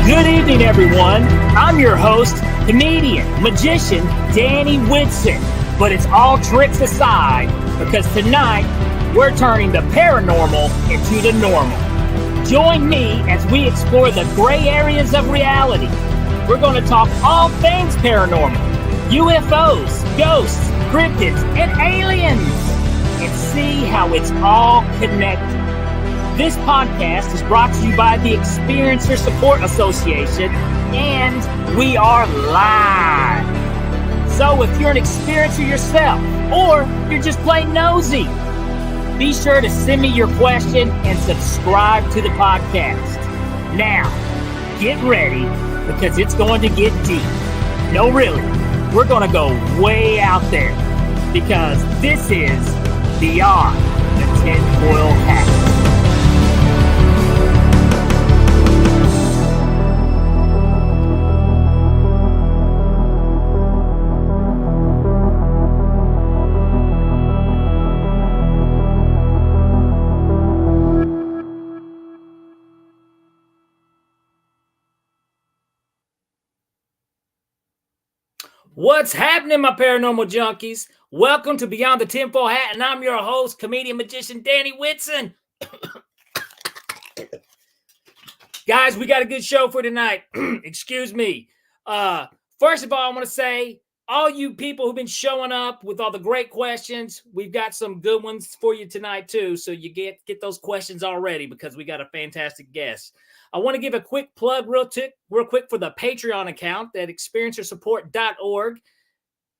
Good evening, everyone. I'm your host, comedian, magician, Danny Whitson. But it's all tricks aside, because tonight we're turning the paranormal into the normal. Join me as we explore the gray areas of reality. We're going to talk all things paranormal, UFOs, ghosts, cryptids, and aliens, and see how it's all connected. This podcast is brought to you by the Experiencer Support Association, and we are live. So if you're an experiencer yourself, or you're just plain nosy, be sure to send me your question and subscribe to the podcast. Now, get ready, because it's going to get deep. No, really, we're going to go way out there, because this is Beyond the Tinfoil Hat. What's happening, my paranormal junkies? Welcome to Beyond the Tinfoil Hat, and I'm your host, comedian magician Danny Whitson. Guys, we got a good show for tonight. Excuse me. First of all, I want to say, all you people who've been showing up with all the great questions, we've got some good ones for you tonight too. So you get those questions already, because we got a fantastic guest. I want to give a quick plug real quick for the Patreon account at experiencersupport.org.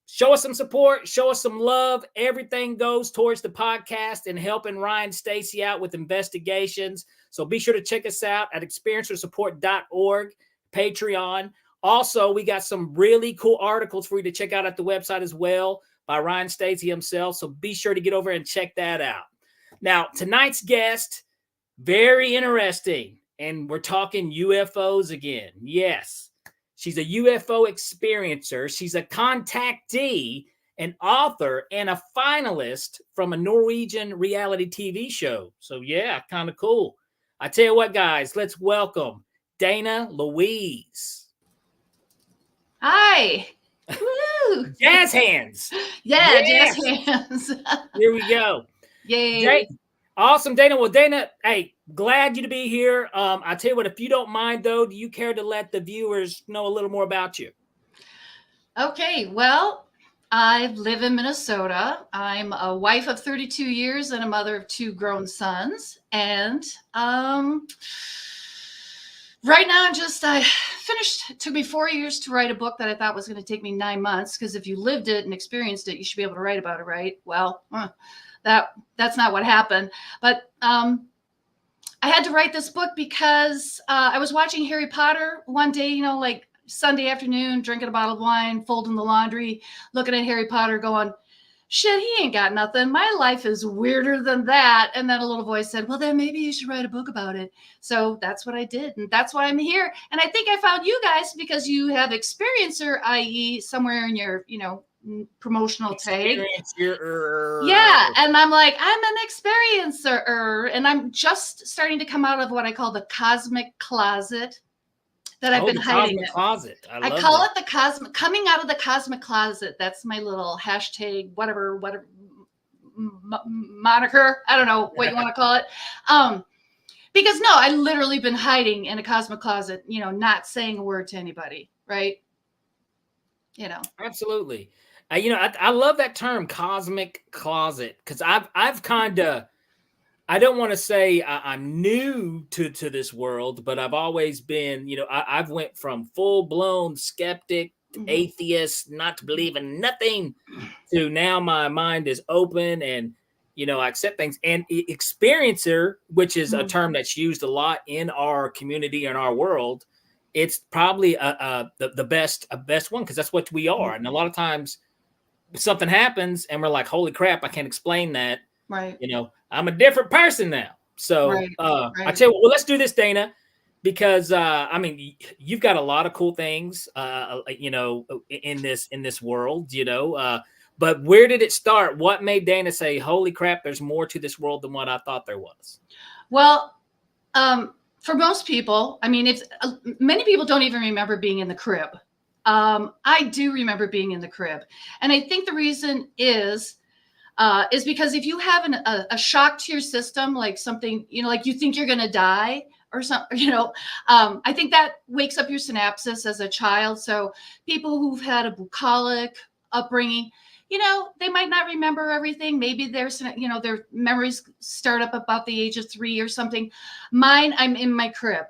Show us some support. Show us some love. Everything goes towards the podcast and helping Ryan Stacy out with investigations. So be sure to check us out at experiencersupport.org, Patreon. Also, we got some really cool articles for you to check out at the website as well by Ryan Stacy himself. So be sure to get over and check that out. Now, tonight's guest, very interesting. And we're talking UFOs again. Yes, she's a UFO experiencer. She's a contactee, an author, and a finalist from a Norwegian reality TV show. So yeah, kind of cool. I tell you what, guys, let's welcome Dana Louise. Hi. Woo. Jazz hands. Yeah, yes. Jazz hands. Here we go. Yay. Awesome, Dana. Well, Dana, hey, glad you to be here. I tell you what, if you don't mind, though, do you care to let the viewers know a little more about you? Okay, well, I live in Minnesota. I'm a wife of 32 years and a mother of 2 grown sons. And right now, I finished. It took me 4 years to write a book that I thought was going to take me 9 months, because if you lived it and experienced it, you should be able to write about it, right? Well, that's not what happened. But I had to write this book because I was watching Harry Potter one day, you know, like Sunday afternoon, drinking a bottle of wine, folding the laundry, looking at Harry Potter going, shit, he ain't got nothing. My life is weirder than that. And then a little voice said, well, then maybe you should write a book about it. So that's what I did. And that's why I'm here. And I think I found you guys because you have experiencer, i.e. somewhere in your, you know, promotional tag. Yeah. And I'm like, I'm an experiencer. And I'm just starting to come out of what I call the cosmic closet that I've been hiding in. Closet. I call it the cosmic, coming out of the cosmic closet. That's my little hashtag, whatever moniker. I don't know what you want to call it. Because no, I literally been hiding in a cosmic closet, you know, not saying a word to anybody. Right. You know, absolutely. You know, I love that term, cosmic closet, because I've kind of, I don't want to say I'm new to this world, but I've always been, you know, I've went from full blown skeptic, atheist, not to believe in nothing, to now my mind is open and, you know, I accept things. And experiencer, which is a term that's used a lot in our community and our world, it's probably the best one because that's what we are. And a lot of times something happens and we're like, holy crap, I can't explain that. Right. You know, I'm a different person now. So I tell you, well, let's do this, Dana, because I mean, you've got a lot of cool things, you know, in this world, you know, but where did it start? What made Dana say, holy crap, there's more to this world than what I thought there was? Well, for most people, I mean, it's many people don't even remember being in the crib. I do remember being in the crib. And I think the reason is because if you have a shock to your system, like something, you know, like you think you're going to die or something, you know, I think that wakes up your synapses as a child. So people who've had a bucolic upbringing, you know, they might not remember everything. Maybe there's, you know, their memories start up about the age of 3 or something. Mine, I'm in my crib.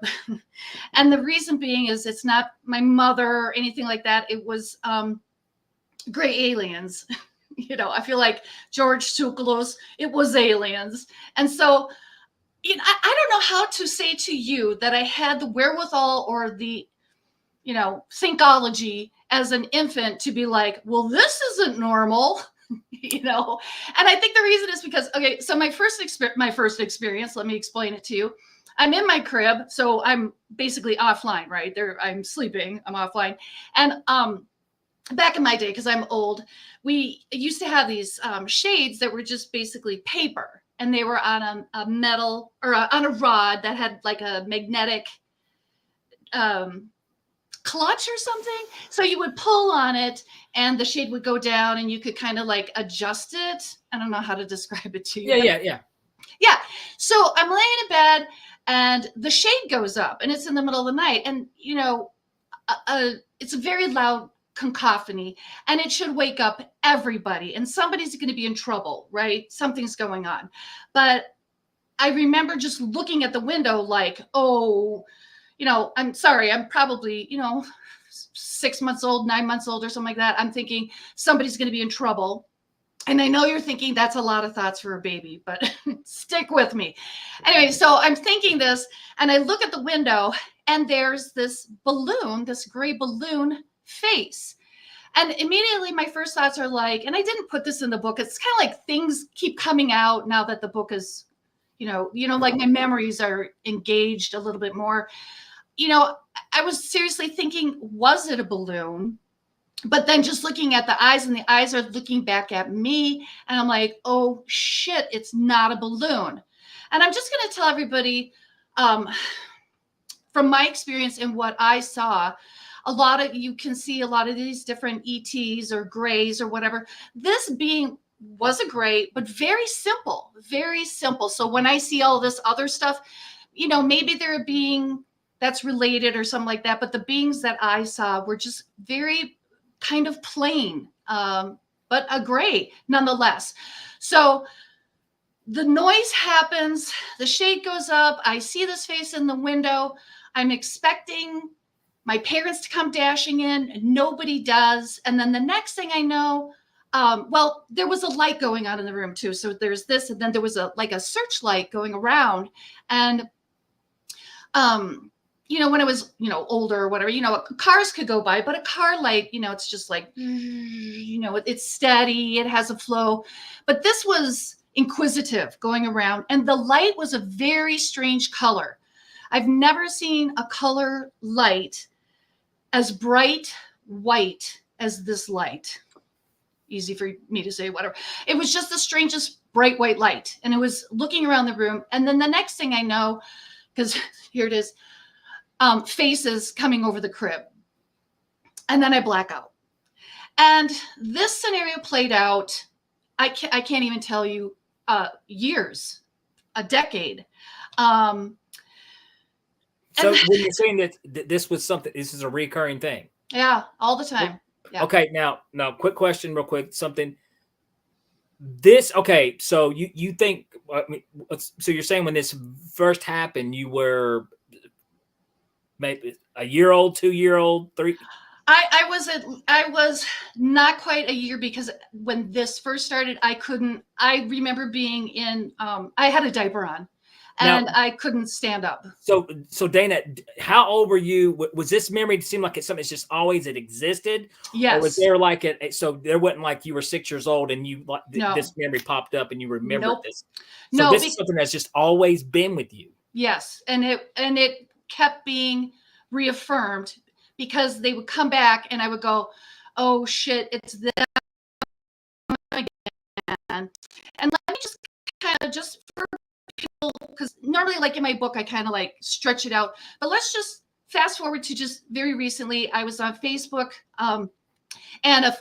And the reason being is it's not my mother or anything like that. It was gray aliens. You know, I feel like George Tsoukalos, it was aliens. And so, you know, I don't know how to say to you that I had the wherewithal or the, you know, thinkology as an infant to be like, well, this isn't normal, you know? And I think the reason is because, okay, so my first experience, let me explain it to you. I'm in my crib, so I'm basically offline, right? There, I'm sleeping, I'm offline. And back in my day, because I'm old, we used to have these shades that were just basically paper, and they were on a metal or on a rod that had like a magnetic clutch or something. So you would pull on it and the shade would go down and you could kind of like adjust it. I don't know how to describe it to you. Yeah. So I'm laying in bed and the shade goes up and it's in the middle of the night. And, you know, it's a very loud cacophony and it should wake up everybody and somebody's going to be in trouble, right? Something's going on. But I remember just looking at the window like, oh, you know, I'm sorry, I'm probably, you know, 6 months old, 9 months old or something like that. I'm thinking somebody's going to be in trouble. And I know you're thinking that's a lot of thoughts for a baby, but stick with me. Anyway, so I'm thinking this and I look at the window and there's this balloon, this gray balloon face. And immediately my first thoughts are like, and I didn't put this in the book. It's kind of like things keep coming out now that the book is, you know, like my memories are engaged a little bit more. You know, I was seriously thinking, was it a balloon? But then just looking at the eyes and the eyes are looking back at me. And I'm like, oh shit, it's not a balloon. And I'm just going to tell everybody from my experience and what I saw, you can see a lot of these different ETs or grays or whatever. This being was a gray, but very simple, very simple. So when I see all this other stuff, you know, maybe they're a being that's related or something like that. But the beings that I saw were just very kind of plain, but a gray nonetheless. So the noise happens, the shade goes up. I see this face in the window. I'm expecting my parents to come dashing in. Nobody does. And then the next thing I know, well, there was a light going on in the room too. So there's this, and then there was a searchlight going around. And you know, when I was, you know, older or whatever, you know, cars could go by, but a car light, you know, it's just like, you know, it's steady, it has a flow. But this was inquisitive going around, and the light was a very strange color. I've never seen a color light as bright white as this light. Easy for me to say, whatever. It was just the strangest bright white light. And it was looking around the room. And then the next thing I know, because here it is, faces coming over the crib. And then I black out. And this scenario played out, I can't even tell you, years, a decade. So when you're saying that this was something, this is a recurring thing. Yeah, all the time. Yeah. Okay, now, quick question, real quick. Something. This okay. So you think? I mean, so you're saying when this first happened, you were maybe a year old, 2 year old, 3? I was not quite a year, because when this first started, I remember being in, I had a diaper on, and now, I couldn't stand up. So Dana, how old were you? Was this memory seem like it's something that's just always it existed? Yes. Or was there like so there wasn't like you were 6 years old and you this memory popped up and you remembered this? So this is something that's just always been with you. Yes, and it kept being reaffirmed, because they would come back and I would go, oh shit, it's them again. And let me just kind of, just for people, because normally like in my book, I kind of like stretch it out, but let's just fast forward to just very recently. I was on Facebook, and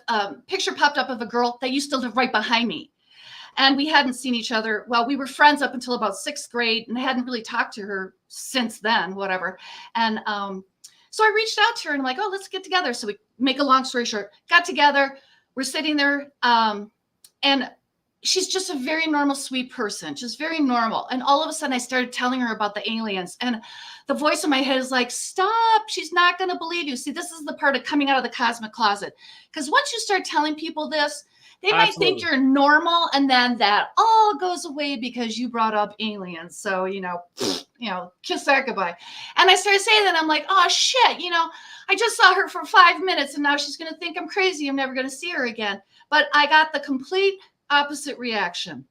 a picture popped up of a girl that used to live right behind me. And we hadn't seen each other. Well, we were friends up until about 6th grade, and I hadn't really talked to her since then, whatever. And so I reached out to her and I'm like, oh, let's get together. So we, make a long story short, got together. We're sitting there, and she's just a very normal, sweet person, just very normal. And all of a sudden I started telling her about the aliens, and the voice in my head is like, stop, she's not going to believe you. See, this is the part of coming out of the cosmic closet. Because once you start telling people this, they might think you're normal, and then that all goes away because you brought up aliens. So, you know, kiss that goodbye. And I started saying that, I'm like, oh shit, I just saw her for 5 minutes, and now she's going to think I'm crazy. I'm never going to see her again. But I got the complete opposite reaction.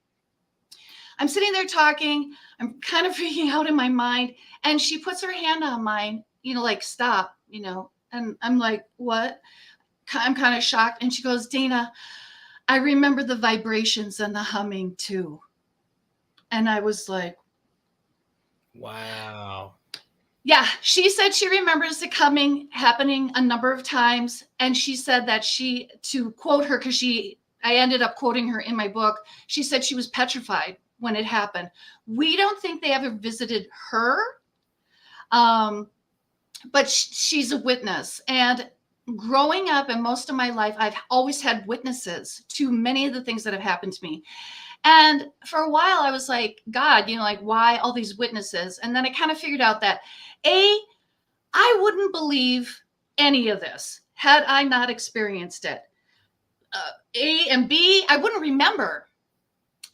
I'm sitting there talking. I'm kind of freaking out in my mind. And she puts her hand on mine, like, stop, and I'm like, what? I'm kind of shocked. And she goes, Dana, I remember the vibrations and the humming too. And I was like, wow. Yeah, she said she remembers it happening a number of times. And she said that to quote her, because I ended up quoting her in my book, she said she was petrified when it happened. We don't think they ever visited her, but she's a witness. And growing up and most of my life, I've always had witnesses to many of the things that have happened to me. And for a while, I was like, God, like, why all these witnesses? And then I kind of figured out that I wouldn't believe any of this had I not experienced it. And B, I wouldn't remember.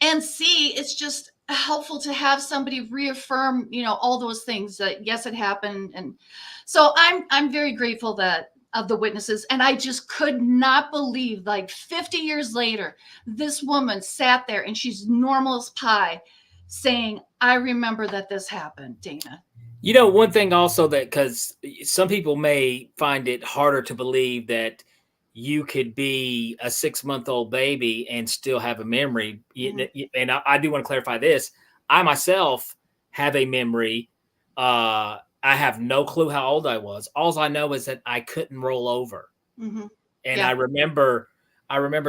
And C, it's just helpful to have somebody reaffirm, all those things that, yes, it happened. And so I'm very grateful of the witnesses. And I just could not believe, like 50 years later, this woman sat there and she's normal as pie saying, I remember that this happened, Dana. One thing also that, because some people may find it harder to believe that you could be a 6-month-old baby and still have a memory. Mm-hmm. And I do want to clarify this. I myself have a memory. I have no clue how old I was. All I know is that I couldn't roll over. Mm-hmm. And yeah. I remember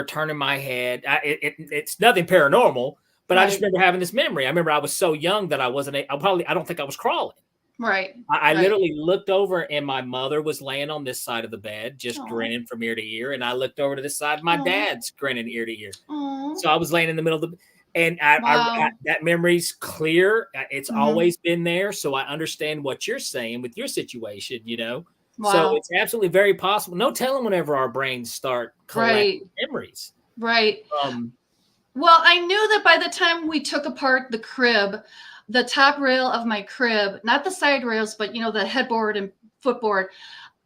turning my head. It's nothing paranormal, but right. I just remember having this memory. I remember I was so young that I don't think I was crawling. Right. I literally looked over and my mother was laying on this side of the bed, just grinning from ear to ear. And I looked over to this side, my dad's grinning ear to ear. So I was laying in the middle of and that memory's clear. It's always been there. So I understand what you're saying with your situation, Wow. So it's absolutely very possible. No telling whenever our brains start collecting memories. Right. Well, I knew that by the time we took apart the crib, the top rail of my crib, not the side rails, but the headboard and footboard,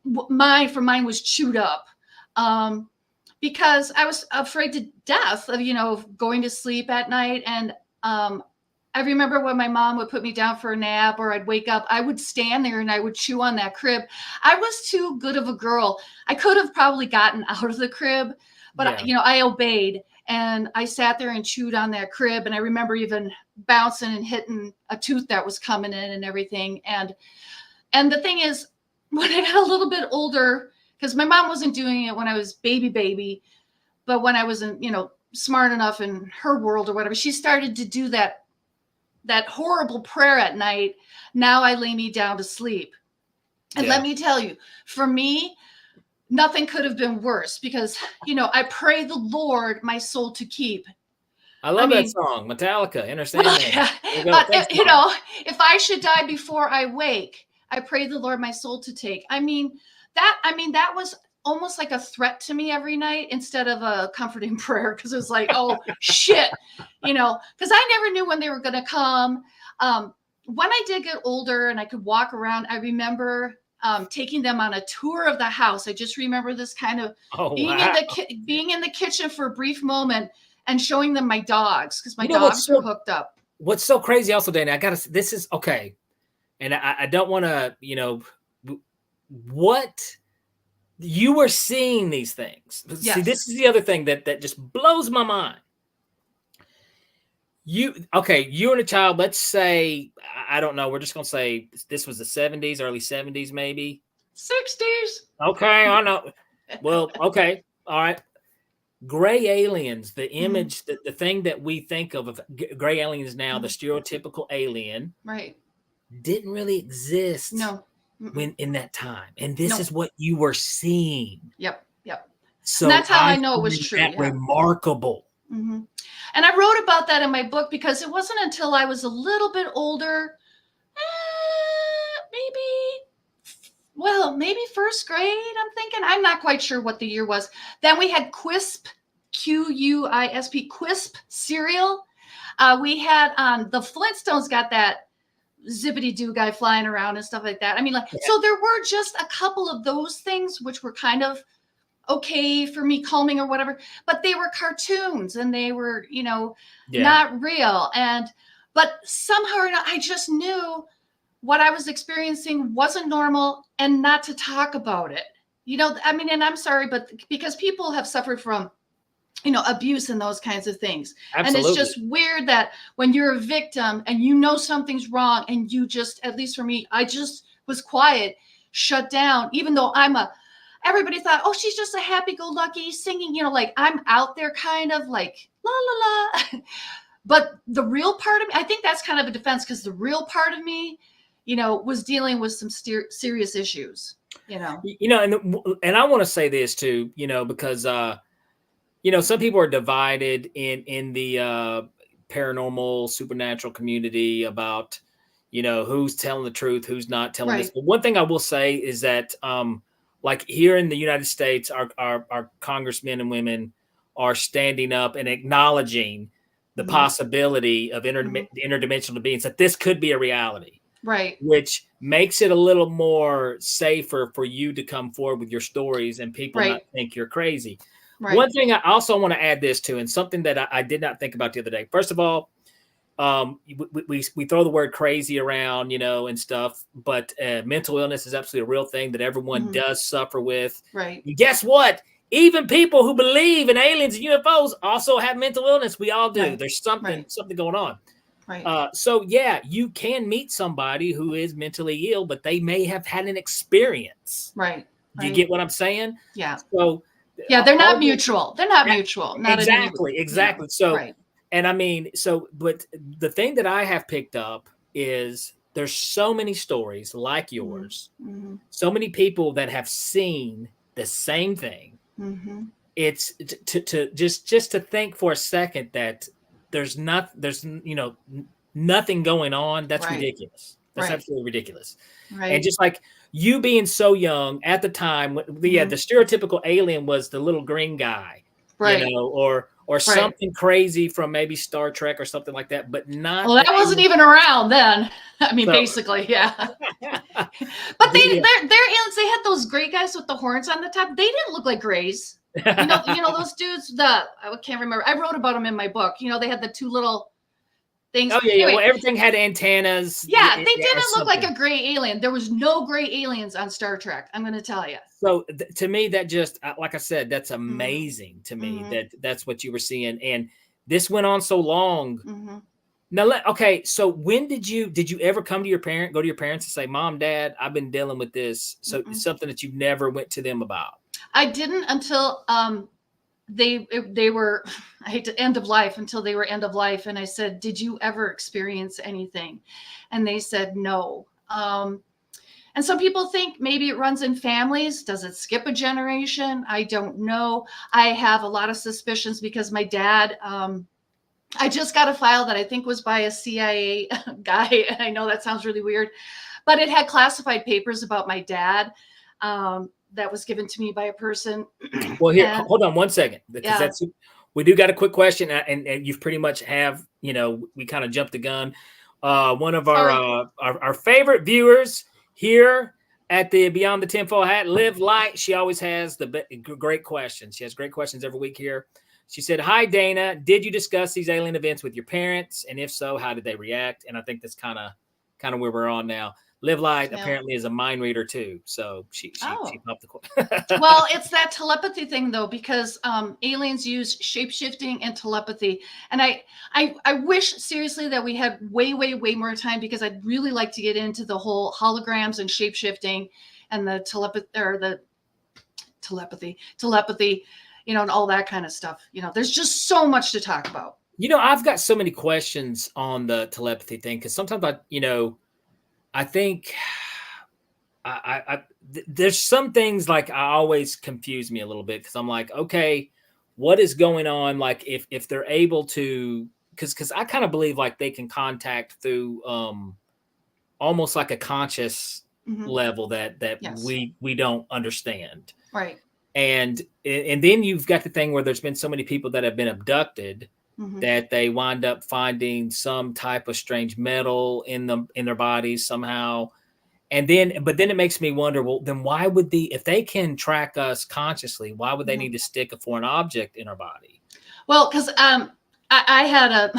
mine was chewed up. Because I was afraid to death of, going to sleep at night. And I remember when my mom would put me down for a nap or I'd wake up, I would stand there and I would chew on that crib. I was too good of a girl. I could have probably gotten out of the crib, but I obeyed. And I sat there and chewed on that crib. And I remember even bouncing and hitting a tooth that was coming in and everything. And the thing is, when I got a little bit older, because my mom wasn't doing it when I was baby, but when I was smart enough in her world or whatever, she started to do that horrible prayer at night. Now I lay me down to sleep. And let me tell you, for me, nothing could have been worse because, I pray the Lord my soul to keep. I love that song, Metallica, Inner Sandman. If I should die before I wake, I pray the Lord my soul to take. That was almost like a threat to me every night instead of a comforting prayer, because it was like, oh shit, because I never knew when they were going to come. When I did get older and I could walk around, I remember taking them on a tour of the house. I just remember this kind of being in the kitchen for a brief moment and showing them my dogs, because my dogs were hooked up. What's so crazy also, Dana, this is okay. And I don't want to, what you were seeing these things. Yes. See, this is the other thing that just blows my mind. You and a child, let's say, I don't know, we're just going to say this was the 70s, early 70s, maybe 60s. Okay. I know. Well, okay. All right. Gray aliens, the image, the thing that we think of gray aliens now, the stereotypical alien, right, didn't really exist. No. When in that time, and this is what you were seeing. Yep. So and that's how I know it was true. Remarkable. Mm-hmm. And I wrote about that in my book because it wasn't until I was a little bit older, maybe first grade. I'm thinking, I'm not quite sure what the year was. Then we had Quisp, Quisp, Quisp cereal. We had the Flintstones got that zippity-doo guy flying around and stuff like that. So there were just a couple of those things which were kind of okay for me, calming or whatever, but they were cartoons and they were, not real. But somehow or not, I just knew what I was experiencing wasn't normal and not to talk about it. And I'm sorry, but because people have suffered from abuse and those kinds of things. Absolutely. And it's just weird that when you're a victim and something's wrong and you just, at least for me, I just was quiet, shut down, even though everybody thought, oh, she's just a happy-go-lucky singing, like I'm out there kind of like, la, la, la. But the real part of me, I think that's kind of a defense, because the real part of me, was dealing with some serious issues, And I want to say this too, because, some people are divided in the paranormal, supernatural community about, who's telling the truth, who's not telling this. But one thing I will say is that, like here in the United States, our congressmen and women are standing up and acknowledging the possibility of interdimensional beings, that this could be a reality. Right. Which makes it a little more safer for you to come forward with your stories and people not think you're crazy. Right. One thing I also want to add this to, and something that I did not think about the other day. First of all, we throw the word crazy around, and stuff, but mental illness is absolutely a real thing that everyone does suffer with. Right. And guess what? Even people who believe in aliens and UFOs also have mental illness. We all do. Right. There's something going on. Right. So yeah, you can meet somebody who is mentally ill, but they may have had an experience. Right. Do you get what I'm saying? Yeah. So yeah, they're not mutual. They're not mutual. Not exactly. So, and but the thing that I have picked up is there's so many stories like yours, so many people that have seen the same thing. It's to just to think for a second that there's nothing going on. That's ridiculous. That's absolutely ridiculous. Right. And just like you being so young at the time, the stereotypical alien was the little green guy, or or something crazy from maybe Star Trek or something like that, but not. Well, that wasn't even around then. I mean, basically, yeah. But their aliens, they had those gray guys with the horns on the top. They didn't look like grays. You know those dudes. I can't remember. I wrote about them in my book. You know, they had the two little things. Oh yeah, anyway, well, everything had antennas. Yeah, they didn't look like a gray alien. There was no gray aliens on Star Trek. I'm going to tell you. So to me, that just, like I said, that's amazing to me that's what you were seeing, and this went on so long. Now, okay. So when did you ever come to go to your parents and say, "Mom, Dad, I've been dealing with this"? So it's something that you never went to them about. I didn't until they were, I hate to end of life, until they were end of life. And I said, "Did you ever experience anything?" And they said, "No." And some people think maybe it runs in families. Does it skip a generation? I don't know. I have a lot of suspicions because my dad, I just got a file that I think was by a CIA guy. And I know that sounds really weird, but it had classified papers about my dad. That was given to me by a person. Well, here, hold on one second, because we do got a quick question, and you've pretty much have, we kind of jumped the gun. One of our favorite viewers here at the Beyond the Tinfoil Hat, Live Light. She always has the great questions. She has great questions every week here. She said, "Hi, Dana. Did you discuss these alien events with your parents? And if so, how did they react?" And I think that's kind of where we're on now. Live Light apparently is a mind reader too, so she popped the question. Well, it's that telepathy thing though, because aliens use shape-shifting and telepathy, and I wish seriously that we had way more time, because I'd really like to get into the whole holograms and shape-shifting and the telepathy, and all that kind of stuff. There's just so much to talk about. I've got so many questions on the telepathy thing, because sometimes I think there's some things like I always confuse me a little bit, because I'm like, okay, what is going on? Like if they're able to, because I kind of believe like they can contact through almost like a conscious level that yes. we don't understand. Right. And then you've got the thing where there's been so many people that have been abducted that they wind up finding some type of strange metal in their bodies somehow. But then it makes me wonder, well, then why would if they can track us consciously, why would they need to stick a foreign object in our body? Well, because I had a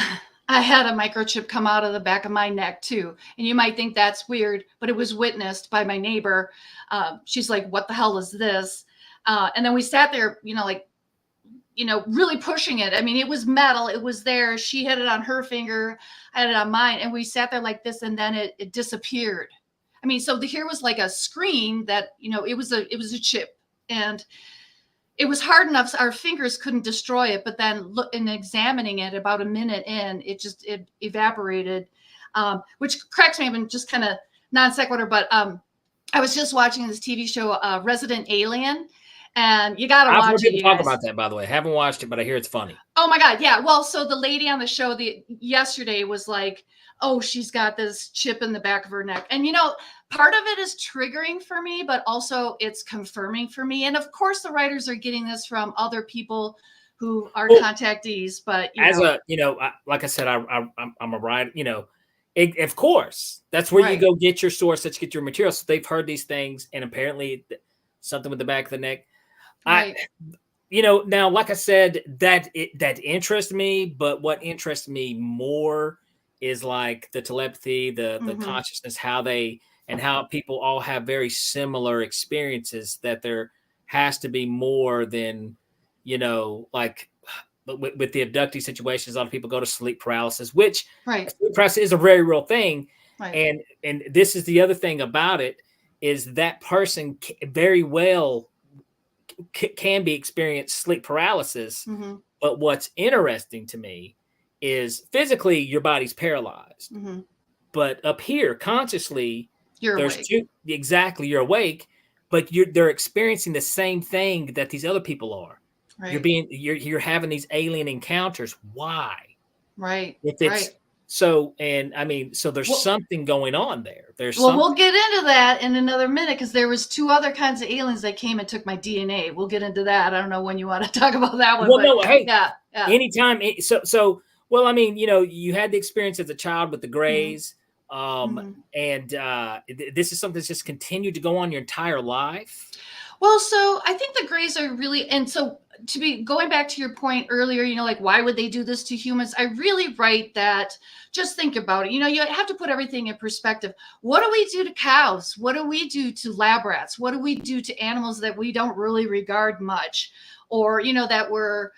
microchip come out of the back of my neck too. And you might think that's weird, but it was witnessed by my neighbor. She's like, "What the hell is this?" And then we sat there, really pushing it. I mean, it was metal. It was there. She had it on her finger. I had it on mine. And we sat there like this, and then it disappeared. I mean, so here was like a screen that, it was a chip, and it was hard enough so our fingers couldn't destroy it. But then in examining it about a minute in, it evaporated, which cracks me up and just kind of non sequitur. But I was just watching this TV show, Resident Alien. And you got to watch it. Talk about that, by the way. I haven't watched it, but I hear it's funny. Oh my God. Yeah. Well, so the lady on the show yesterday was like, "Oh, she's got this chip in the back of her neck." And, part of it is triggering for me, but also it's confirming for me. And of course the writers are getting this from other people who are contactees, but like I said, I'm a writer, of course that's where you go get your source, let's get your material. So they've heard these things, and apparently something with the back of the neck. Right. Now, like I said, that interests me, but what interests me more is like the telepathy, the consciousness, how people all have very similar experiences, that there has to be more than, like with the abductee situations, a lot of people go to sleep paralysis, which sleep paralysis is a very real thing. Right. And this is the other thing about it, is that person very well can be experienced sleep paralysis. But what's interesting to me is physically your body's paralyzed, but up here consciously you're awake, but they're experiencing the same thing that these other people are. Right. You're having these alien encounters. Why? Right. If it's so, and I mean, so there's something going on there. We'll get into that in another minute, because there was 2 other kinds of aliens that came and took my DNA. We'll get into that. I don't know when you want to talk about that one. Well, no, hey, Yeah. Anytime. Well, I mean, you had the experience as a child with the Greys. And this is something that's just continued to go on your entire life. Well, so I think the Greys are really, and so to be going back to your point earlier, like, why would they do this to humans? I really write that, just think about it. You have to put everything in perspective. What do we do to cows? What do we do to lab rats? What do we do to animals that we don't really regard much, or, that we're,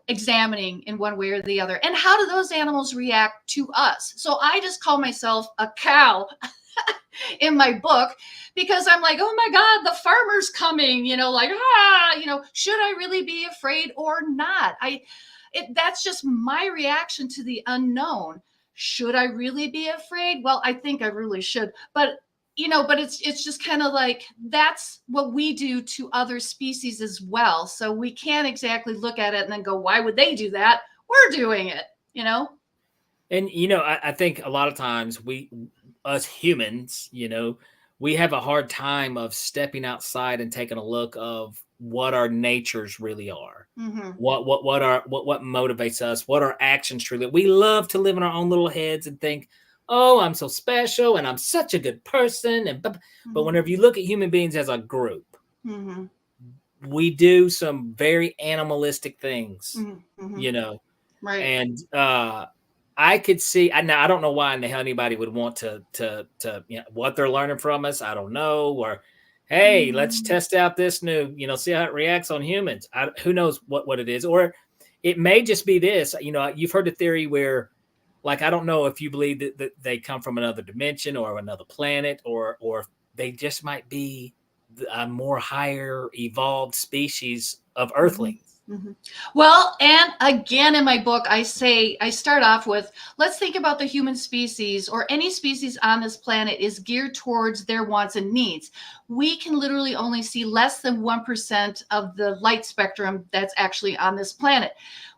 examining in one way or the other? And how do those animals react to us? So I just call myself a cow in my book, because I'm like, oh my God, the farmer's coming, should I really be afraid or not? That's just my reaction to the unknown. Should I really be afraid? Well, I think I really should, but it's just kind of like, that's what we do to other species as well. So we can't exactly look at it and then go, why would they do that? We're doing it, And, I think a lot of times us humans, we have a hard time of stepping outside and taking a look of what our natures really are. What motivates us, what our actions truly. We love to live in our own little heads and think, oh, I'm so special and I'm such a good person. But whenever you look at human beings as a group, we do some very animalistic things, Right. And I could see. Now, I don't know why in the hell anybody would want to what they're learning from us. I don't know. Or, hey, let's test out this new, see how it reacts on humans. Who knows what it is? Or it may just be this. You've heard the theory where, like, I don't know if you believe that they come from another dimension or another planet, or they just might be a more higher evolved species of Earthlings. Well, and again, in my book, I start off with, let's think about the human species, or any species on this planet is geared towards their wants and needs. We can literally only see less than 1% of the light spectrum that's actually on this planet.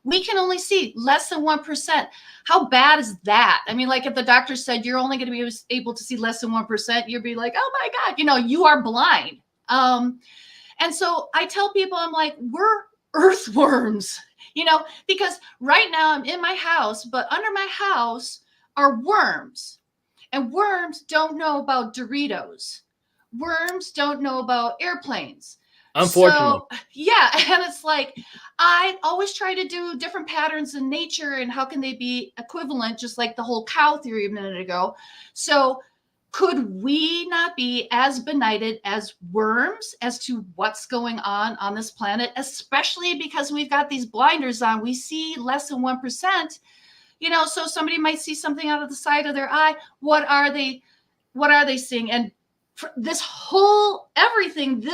We can only see less than 1%. How bad is that? I mean, like, if the doctor said you're only going to be able to see less than 1%, you'd be like, oh my God, you are blind. And so I tell people, I'm like, we're earthworms, because right now I'm in my house, but under my house are worms, and worms don't know about Doritos. Worms don't know about airplanes. Unfortunately. So, yeah. And it's like, I always try to do different patterns in nature and how can they be equivalent, just like the whole cow theory a minute ago. So could we not be as benighted as worms as to what's going on this planet, especially because we've got these blinders on? We see less than 1%, so somebody might see something out of the side of their eye. What are they seeing? And this whole everything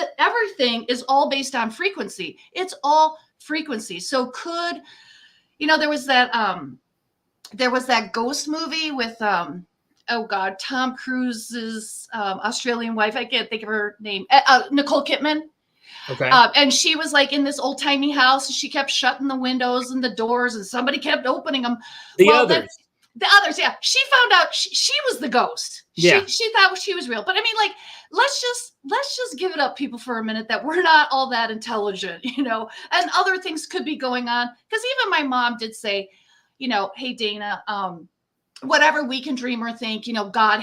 is all based on frequency. It's all frequency. So could, there was that ghost movie with, oh God, Tom Cruise's Australian wife. I can't think of her name. Nicole Kidman. Okay. And she was like in this old timey house. And she kept shutting the windows and the doors, and somebody kept opening them. The others, yeah. She found out she was the ghost. Yeah. She thought she was real. But I mean, like, let's just give it up, people, for a minute, that we're not all that intelligent, and other things could be going on. Because even my mom did say, hey, Dana, whatever we can dream or think, God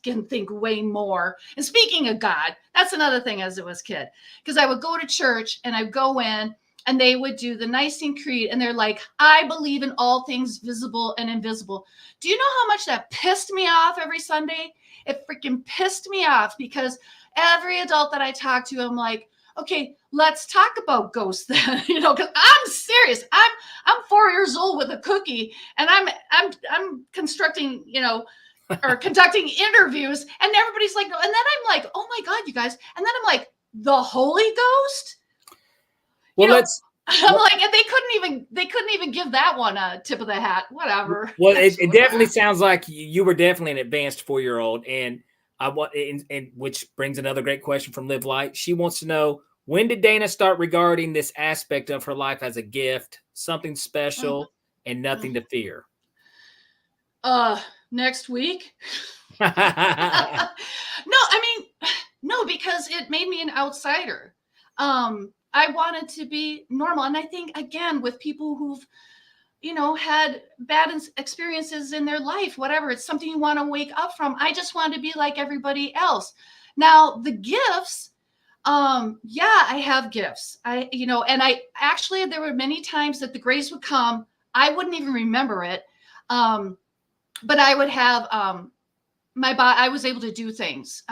can think way more. And speaking of God, that's another thing as it was a kid, because I would go to church and I'd go in and they would do the Nicene Creed and they're like, I believe in all things visible and invisible. Do you know how much that pissed me off every Sunday? It freaking pissed me off, because every adult that I talk to, I'm like, okay, let's talk about ghosts then, because I'm serious. I'm 4 years old with a cookie, and I'm constructing, or conducting interviews, and everybody's like, and then I'm like, oh my God, you guys. And then I'm like, the Holy Ghost? Well, like, and they couldn't even give that one a tip of the hat. Whatever. Well, it definitely sounds like you were definitely an advanced 4-year-old, and and which brings another great question from Live Light. She wants to know, when did Dana start regarding this aspect of her life as a gift, something special, and nothing to fear? Next week. No, because it made me an outsider. I wanted to be normal. And I think, again, with people who've, had bad experiences in their life, whatever, it's something you want to wake up from. I just want to be like everybody else. Now, the gifts, yeah, I have gifts. And I actually, there were many times that the grace would come. I wouldn't even remember it. But I would have my body. I was able to do things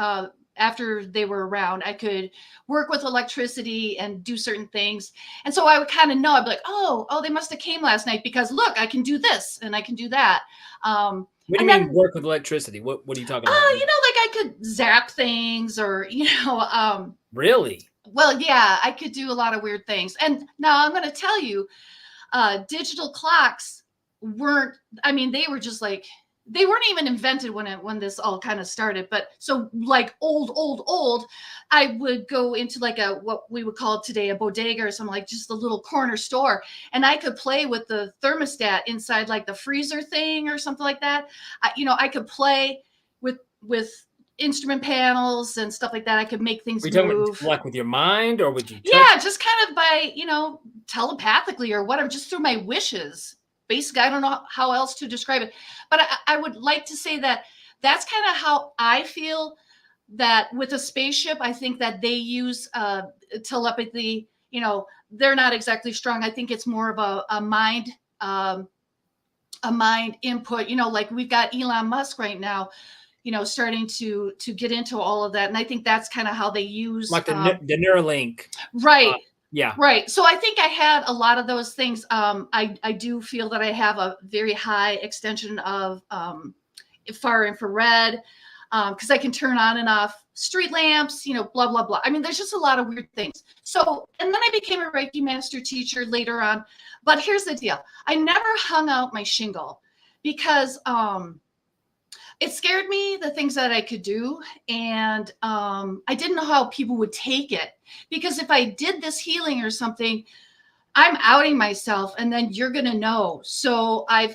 after they were around. I could work with electricity and do certain things. And so I would kind of know, I'd be like, oh, they must have came last night because look, I can do this and I can do that. What do you mean work with electricity? What are you talking about? Like I could zap things or, Really? Well, yeah, I could do a lot of weird things. And now I'm going to tell you, digital clocks weren't, they were just like, they weren't even invented when this all kind of started. But so like old, I would go into like what we would call today a bodega or something, like just a little corner store. And I could play with the thermostat inside like the freezer thing or something like that. I could play with instrument panels and stuff like that. I could make things move. About, like with your mind, or would you touch? Yeah, just kind of by, telepathically or whatever, just through my wishes. Basically, I don't know how else to describe it, but I would like to say that that's kind of how I feel that with a spaceship. I think that they use telepathy. They're not exactly strong. I think it's more of a mind input. Like we've got Elon Musk right now, starting to get into all of that, and I think that's kind of how they use like the Neuralink, right? Yeah. Right. So I think I had a lot of those things. I do feel that I have a very high extension of far infrared because I can turn on and off street lamps, blah, blah, blah. There's just a lot of weird things. So, and then I became a Reiki Master Teacher later on. But here's the deal. I never hung out my shingle because it scared me, the things that I could do. And I didn't know how people would take it. Because if I did this healing or something, I'm outing myself and then you're going to know. So I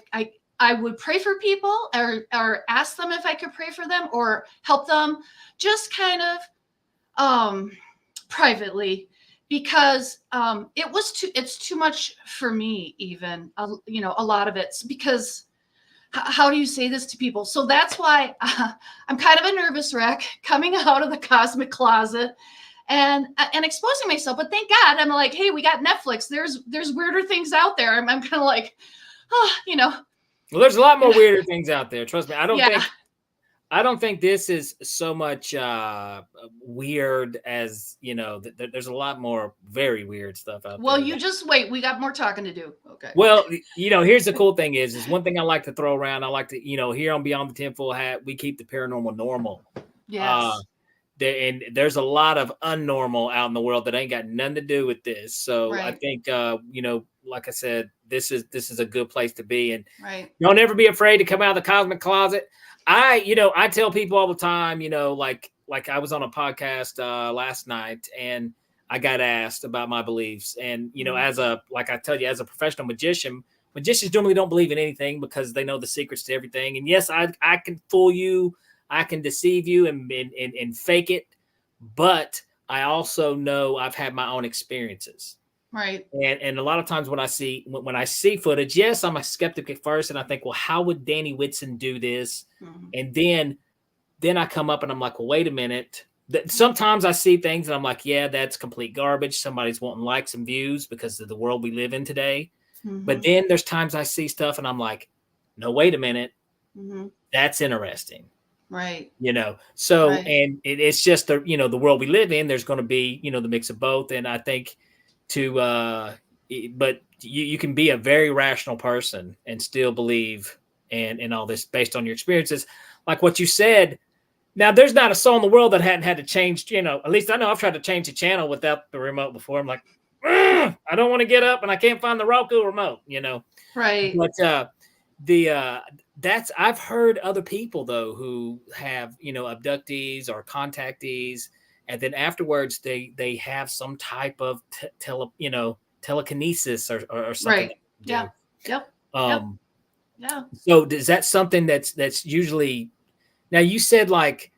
would pray for people or ask them if I could pray for them or help them just kind of privately. Because it's too much for me even, a lot of it's because how do you say this to people? So that's why I'm kind of a nervous wreck coming out of the cosmic closet and exposing myself. But thank God I'm like, hey, we got Netflix. There's weirder things out there. I'm kind of like, Well, there's a lot more weirder things out there. Trust me. I don't think this is so much weird as, there's a lot more very weird stuff out there. Well, you just wait. We got more talking to do. Okay. Well, here's the cool thing is one thing I like to throw around. I like to, here on Beyond the Tinfoil Hat, we keep the paranormal normal. Yes. And there's a lot of unnormal out in the world that ain't got nothing to do with this. So right. I think, like I said, this is a good place to be. And right. Don't ever be afraid to come out of the cosmic closet. I tell people all the time, like I was on a podcast last night and I got asked about my beliefs. And, like I tell you, as a professional magician, magicians normally don't believe in anything because they know the secrets to everything. And yes, I can fool you. I can deceive you and fake it. But I also know I've had my own experiences. Right. And a lot of times when I see footage, yes, I'm a skeptic at first. And I think, well, how would Danny Whitson do this? Mm-hmm. And then I come up and I'm like, well, wait a minute. Sometimes I see things and I'm like, yeah, that's complete garbage. Somebody's wanting likes and views because of the world we live in today. Mm-hmm. But then there's times I see stuff and I'm like, no, wait a minute. Mm-hmm. That's interesting. Right. So, right. And it's just the world we live in, there's going to be, the mix of both. And I think but you can be a very rational person and still believe in all this based on your experiences. Like what you said. Now, there's not a soul in the world that hadn't had to change, at least I know I've tried to change the channel without the remote before. I'm like, I don't want to get up and I can't find the Roku remote, Right. But I've heard other people though who have, abductees or contactees, and then afterwards they have some type of telekinesis or something. Right. Yeah. Yep. Yeah. So is that something that's usually, now you said like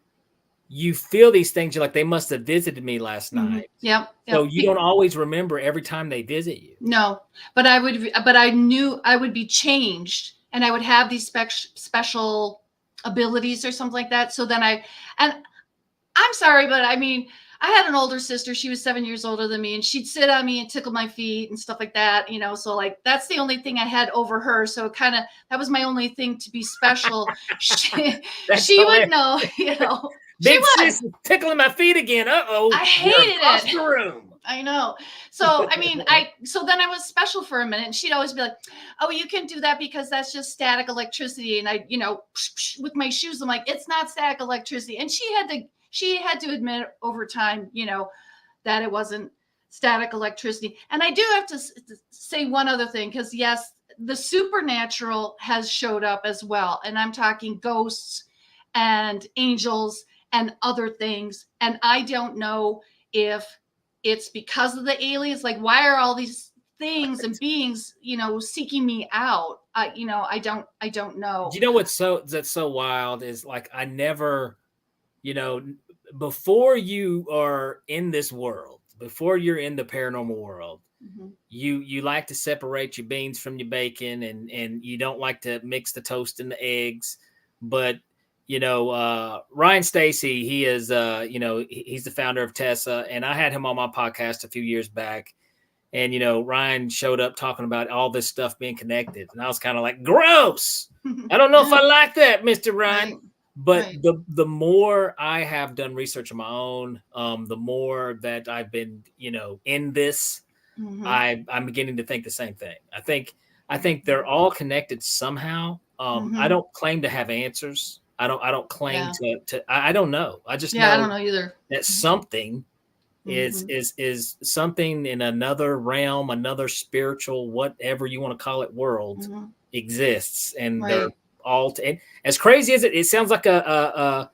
you feel these things. You're like, they must have visited me last night. Yep. So you don't always remember every time they visit you. No, but I knew I would be changed, and I would have these special abilities or something like that. So then and I'm sorry, but I mean, I had an older sister. She was 7 years older than me, and she'd sit on me and tickle my feet and stuff like that, you know. So like, that's the only thing I had over her. So that was my only thing to be special. she would know, you know. Big sis is tickling my feet again. Uh-oh. I hated it. The room. I know. So, I mean, so then I was special for a minute, and she'd always be like, oh, you can do that because that's just static electricity. And I, you know, with my shoes, I'm like, it's not static electricity. And she had to admit over time, you know, that it wasn't static electricity. And I do have to say one other thing, because yes, the supernatural has showed up as well. And I'm talking ghosts and angels and other things. And I don't know if it's because of the aliens. Like, why are all these things and beings, you know, seeking me out? You know, I don't know. You know what's that's so wild is, like, I never, you know, before you are in this world, before you're in the paranormal world, you like to separate your beans from your bacon, and you don't like to mix the toast and the eggs. But you know, Ryan Stacy, he is, you know, he's the founder of TESA, and I had him on my podcast a few years back. And, you know, Ryan showed up talking about all this stuff being connected. And I was kind of like, gross. I don't know if I like that, Mr. Ryan. Right. But the more I have done research on my own, the more that I've been, you know, in this, I'm beginning to think the same thing. I think they're all connected somehow. I don't claim to have answers. I don't claim to I don't know. I just know I don't know either. That something is something in another realm, another spiritual, whatever you want to call it, world exists, and they're all. And as crazy as it sounds like a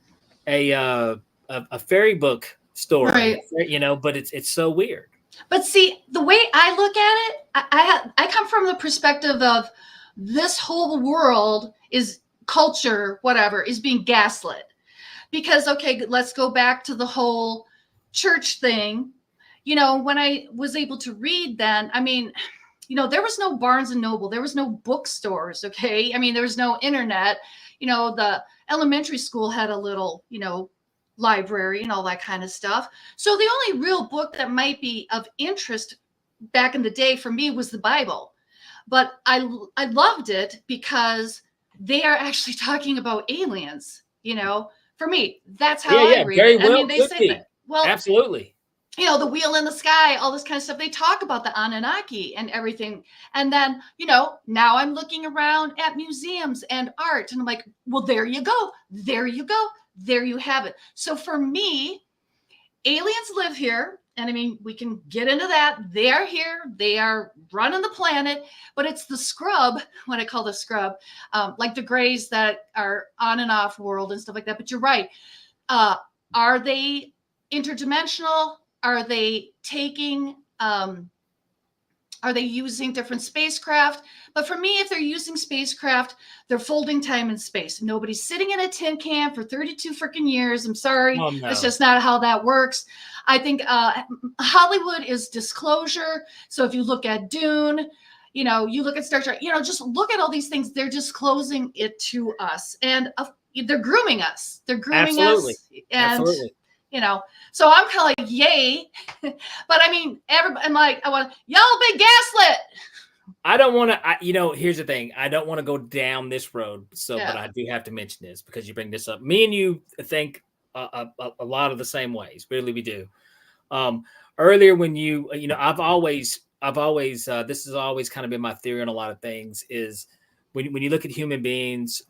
fairy book story, you know, but it's so weird. But see, the way I look at it, I come from the perspective of this whole world is. Culture, whatever, is being gaslit. Because, okay, let's go back to the whole church thing. You know, when I was able to read then, I mean, you know, there was no Barnes and Noble, there was no bookstores, okay? I mean, there was no internet. You know, the elementary school had a little, you know, library and all that kind of stuff. So the only real book that might be of interest back in the day for me was the Bible. But I loved it because they are actually talking about aliens, you know. For me, that's how I read it. Well, I mean, they say that. Well, absolutely. You know, the wheel in the sky, all this kind of stuff. They talk about the Anunnaki and everything. And then, you know, now I'm looking around at museums and art, and I'm like, well, there you go. There you go. There you have it. So for me, aliens live here. And I mean, we can get into that. They are here. They are running the planet. But it's the scrub, what I call the scrub, like the grays that are on and off world and stuff like that. But you're right. Are they interdimensional? Are they taking, are they using different spacecraft? But for me, if they're using spacecraft, they're folding time and space. Nobody's sitting in a tin can for 32 freaking years. I'm sorry. Oh, no. That's just not how that works. I think Hollywood is disclosure. So if you look at Dune, you know, you look at Star Trek, you know, just look at all these things. They're disclosing it to us, and they're grooming us. They're grooming us. And, you know, so I'm kind of like, yay. But I mean, I'm like, y'all been gaslit. I don't want to, you know, here's the thing. I don't want to go down this road. So, but I do have to mention this because you bring this up. Me and you think a lot of the same ways. Really, we do. Earlier when you know, I've always, this has always kind of been my theory on a lot of things is when you look at human beings,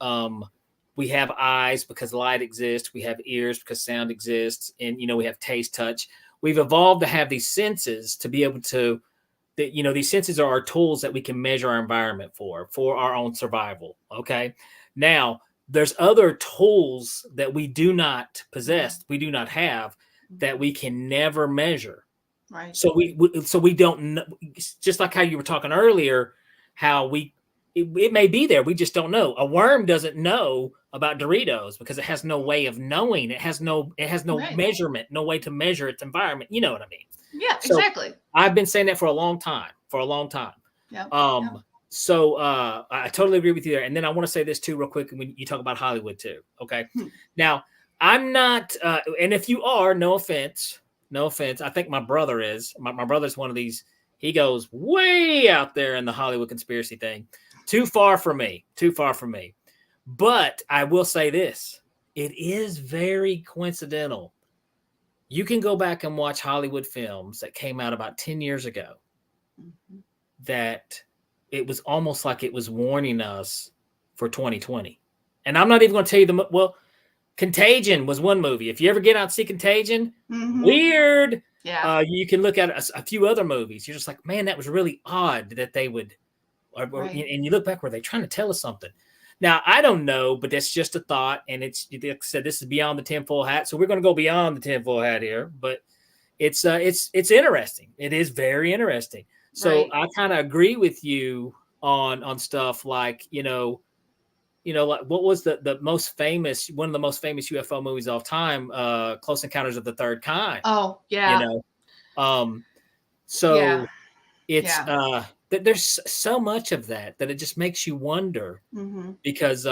we have eyes because light exists. We have ears because sound exists. And, you know, we have taste, touch. We've evolved to have these senses to be able to, that, you know, these senses are our tools that we can measure our environment for our own survival. Okay. Now there's other tools that we do not possess. We do not have that we can never measure. Right. So we don't know, just like how you were talking earlier, how it may be there. We just don't know. A worm doesn't know about Doritos because it has no way of knowing. It has no Right. measurement, no way to measure its environment. You know what I mean? Yeah, So exactly. I've been saying that for a long time, Yeah. So I totally agree with you there. And then I want to say this too, real quick, when you talk about Hollywood too. Okay. Now, I'm not, and if you are, no offense. I think my brother is. My brother's one of these. He goes way out there in the Hollywood conspiracy thing. Too far for me. But I will say this: it is very coincidental. You can go back and watch Hollywood films that came out about 10 years ago. That it was almost like it was warning us for 2020. And I'm not even going to tell you Contagion was one movie. If you ever get out and see Contagion, weird. Yeah. You can look at a few other movies. You're just like, man, that was really odd that they would. Right. And you look back, were they trying to tell us something? Now, I don't know, but that's just a thought. And it's, like I said, this is Beyond the Tinfoil Hat. So we're going to go beyond the tinfoil hat here. But it's interesting. It is very interesting. So I kind of agree with you on stuff like, like what was the most famous, one of the most famous UFO movies of all time, Close Encounters of the Third Kind. Oh, yeah. So it's there's so much of that it just makes you wonder because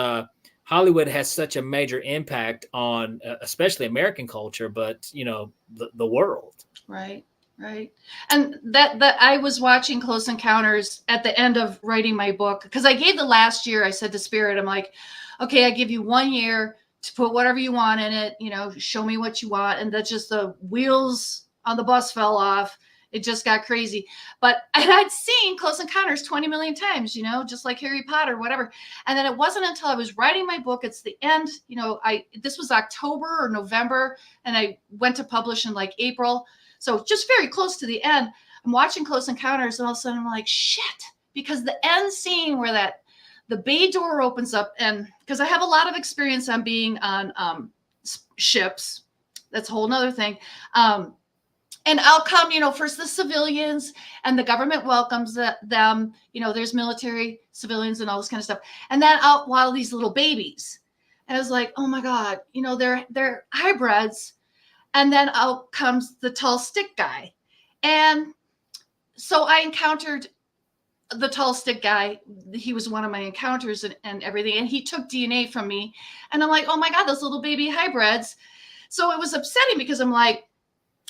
Hollywood has such a major impact on especially American culture, but the world. Right. And that I was watching Close Encounters at the end of writing my book, because I gave the last year, I said to Spirit, I'm like, okay, I give you 1 year to put whatever you want in it, show me what you want. And that's just the wheels on the bus fell off. It just got crazy. And I'd seen Close Encounters 20 million times, just like Harry Potter, whatever. And then it wasn't until I was writing my book, it's the end, this was October or November, and I went to publish in like April. So just very close to the end, I'm watching Close Encounters, and all of a sudden I'm like, shit, because the end scene where the bay door opens up, and because I have a lot of experience on being on ships, that's a whole nother thing. And I'll come, first the civilians, and the government welcomes them. There's military, civilians, and all this kind of stuff. And then out while these little babies, and I was like, oh my God, they're hybrids. And then out comes the tall stick guy. And so I encountered the tall stick guy. He was one of my encounters and everything. And he took DNA from me. And I'm like, oh my God, those little baby hybrids. So it was upsetting because I'm like,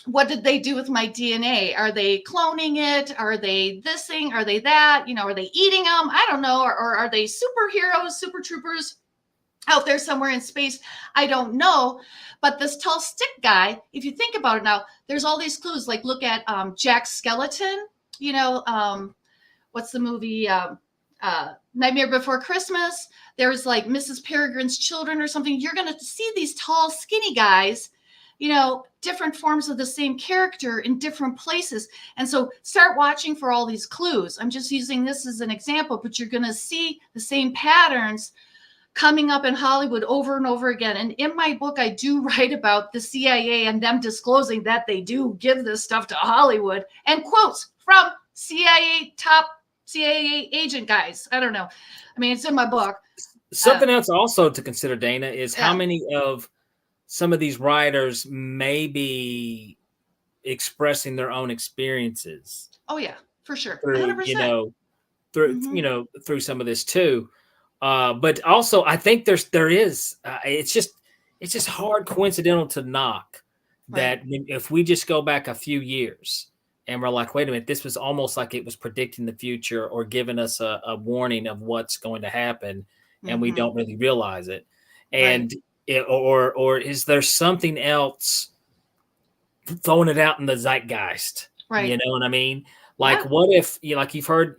what did they do with my DNA? Are they cloning it? Are they this thing? Are they that? Are they eating them? I don't know. Or are they superheroes, super troopers out there somewhere in space? I don't know. But this tall stick guy, if you think about it now, there's all these clues. Like look at Jack Skeleton, what's the movie? Nightmare Before Christmas. There's like Mrs. Peregrine's Children or something. You're going to see these tall, skinny guys, different forms of the same character in different places. And so start watching for all these clues. I'm just using this as an example, but you're going to see the same patterns coming up in Hollywood over and over again. And in my book, I do write about the CIA and them disclosing that they do give this stuff to Hollywood, and quotes from top CIA agent guys. I don't know. I mean, it's in my book. Something else also to consider, Dana, is how many of some of these writers may be expressing their own experiences. Oh yeah, for sure. Through, 100%. Through some of this too. But also I think there is, it's just hard coincidental to knock that if we just go back a few years and we're like, wait a minute, this was almost like it was predicting the future or giving us a warning of what's going to happen, and we don't really realize it. And or is there something else throwing it out in the zeitgeist? Right. You know what I mean? Like, what if, like you've heard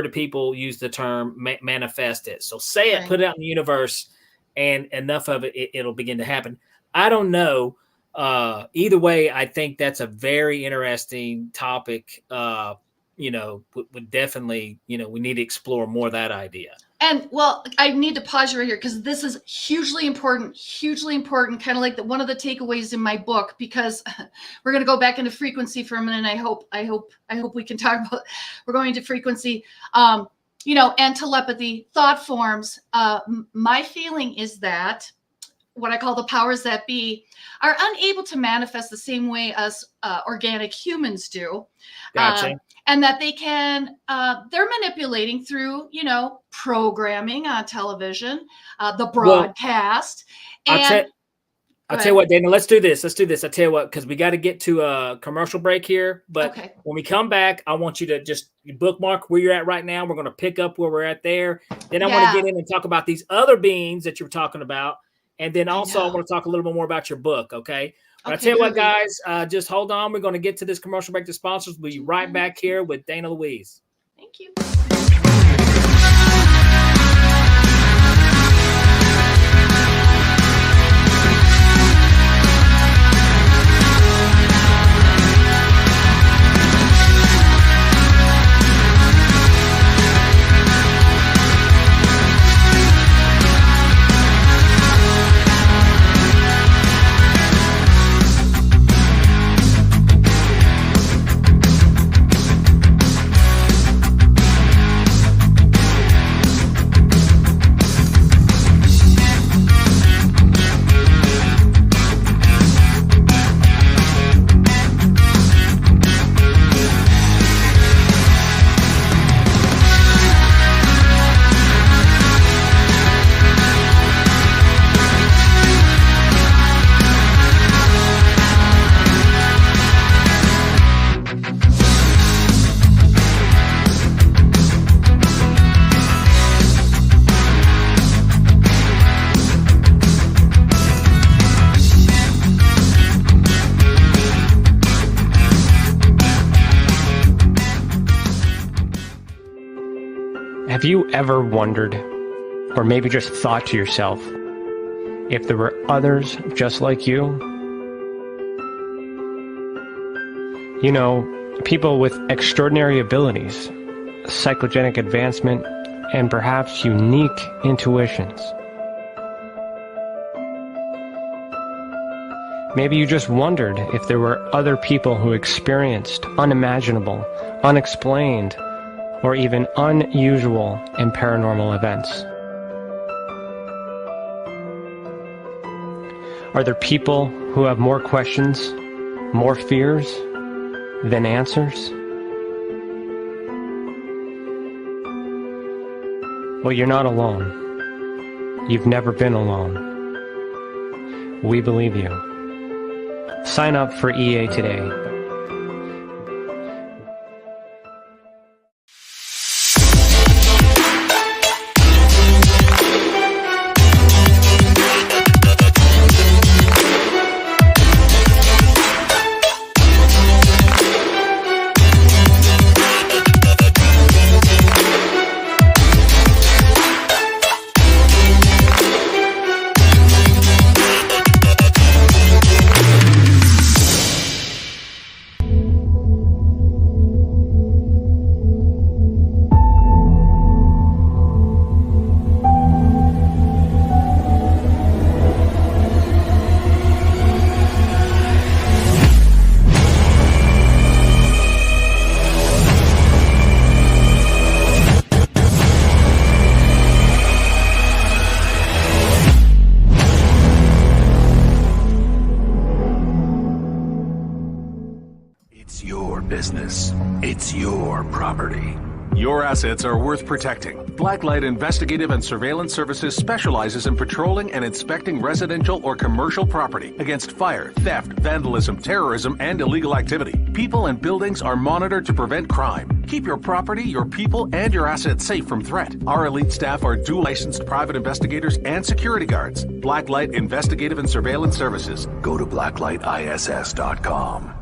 of people use the term manifest it. So say it, put it out in the universe, and enough of it'll begin to happen. I don't know. Either way, I think that's a very interesting topic. Would definitely, we need to explore more of that idea. And well, I need to pause you right here because this is hugely important, kind of like one of the takeaways in my book, because we're going to go back into frequency for a minute. I hope we can talk about, we're going to frequency. and telepathy, thought forms. My feeling is that what I call the powers that be are unable to manifest the same way as organic humans do. Gotcha. And that they can, they're manipulating through, programming on television, the broadcast. I'll tell you what, Dana, let's do this. I tell you what, because we got to get to a commercial break here. But when we come back, I want you to just bookmark where you're at right now. We're going to pick up where we're at there. Then I want to get in and talk about these other beings that you were talking about. And then also I want to talk a little bit more about your book, okay? But I tell you what, guys, just hold on. We're going to get to this commercial break to sponsors. We'll be right back here with Dana Louise. Thank you. Have you ever wondered, or maybe just thought to yourself, if there were others just like you? People with extraordinary abilities, psychogenic advancement, and perhaps unique intuitions. Maybe you just wondered if there were other people who experienced unimaginable, unexplained, or even unusual and paranormal events. Are there people who have more questions, more fears than answers? Well, you're not alone. You've never been alone. We believe you. Sign up for EA today. business. It's your property. Your assets are worth protecting. Blacklight Investigative and Surveillance Services specializes in patrolling and inspecting residential or commercial property against fire, theft, vandalism, terrorism, and illegal activity. People and buildings are monitored to prevent crime. Keep your property, your people, and your assets safe from threat. Our elite staff are dual licensed private investigators and security guards. Blacklight Investigative and Surveillance Services. Go to blacklightiss.com.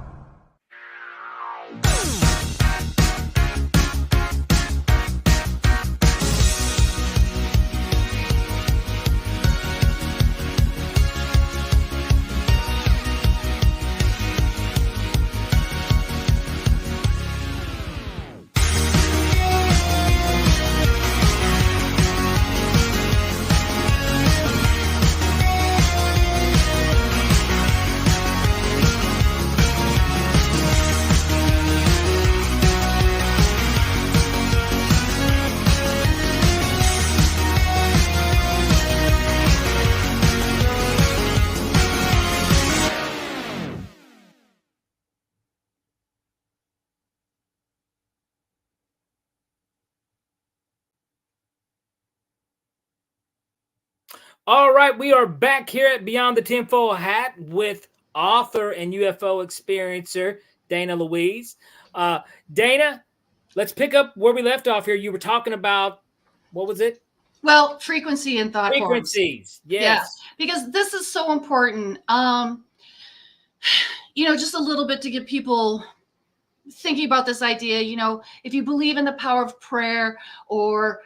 All right, we are back here at Beyond the Tinfoil Hat with author and UFO experiencer Dana Louise. Dana, let's pick up where we left off here. You were talking about, what was it? Well, frequency and thought forms. Frequencies, yes. Yeah, because this is so important. Just a little bit to get people thinking about this idea. If you believe in the power of prayer or,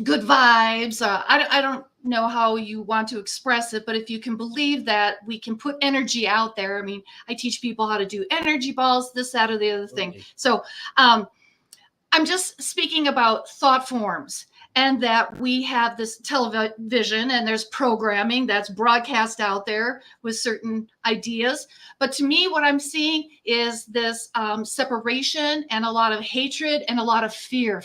good vibes. I don't know how you want to express it, but if you can believe that we can put energy out there. I mean, I teach people how to do energy balls, this, that, or the other thing. Right. So I'm just speaking about thought forms, and that we have this television and there's programming that's broadcast out there with certain ideas. But to me, what I'm seeing is this separation and a lot of hatred and a lot of fear.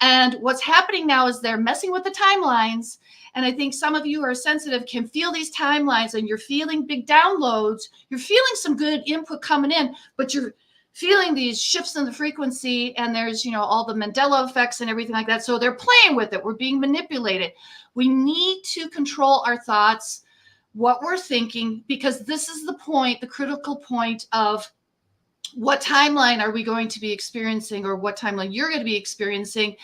And what's happening now is they're messing with the timelines. And I think some of you who are sensitive can feel these timelines, and you're feeling big downloads. You're feeling some good input coming in, but you're feeling these shifts in the frequency, and there's, all the Mandela effects and everything like that. So they're playing with it. We're being manipulated. We need to control our thoughts, what we're thinking, because this is the point, the critical point of what timeline are we going to be experiencing, or what timeline you're going to be experiencing.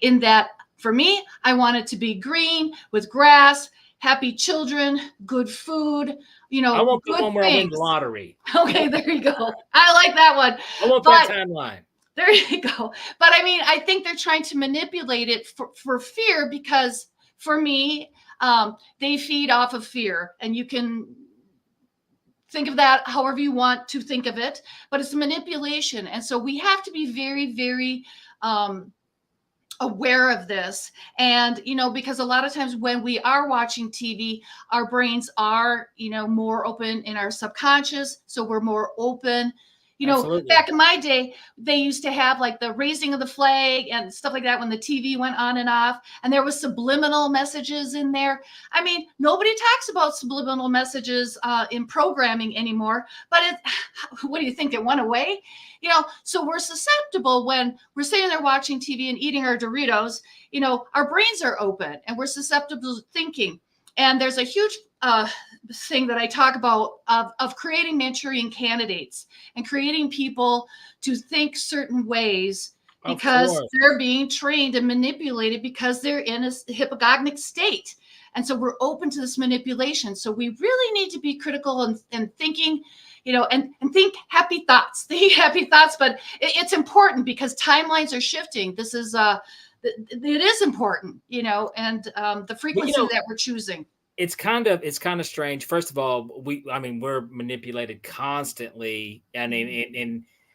In that, for me, I want it to be green with grass, happy children, good food, I want good the one where I win things. the lottery. Okay, there you go. I like that one. I want that timeline. There you go. But I mean, I think they're trying to manipulate it for fear, because for me, they feed off of fear, and you can think of that however you want to think of it, but it's manipulation. And so we have to be very, very aware of this. And, because a lot of times when we are watching TV, our brains are, more open in our subconscious. So we're more open. Absolutely. Back in my day, they used to have like the raising of the flag and stuff like that when the TV went on and off, and there was subliminal messages in there. I mean, nobody talks about subliminal messages in programming anymore, but what do you think? It went away? So we're susceptible when we're sitting there watching TV and eating our Doritos. Our brains are open and we're susceptible to thinking. And there's a huge thing that I talk about of creating Manchurian candidates and creating people to think certain ways, because they're being trained and manipulated because they're in a hypnagogic state. And so we're open to this manipulation. So we really need to be critical and thinking, and think happy thoughts. Think happy thoughts, but it's important because timelines are shifting. This is it is important, and the frequency that we're choosing. It's kind of strange. First of all, we're manipulated constantly, and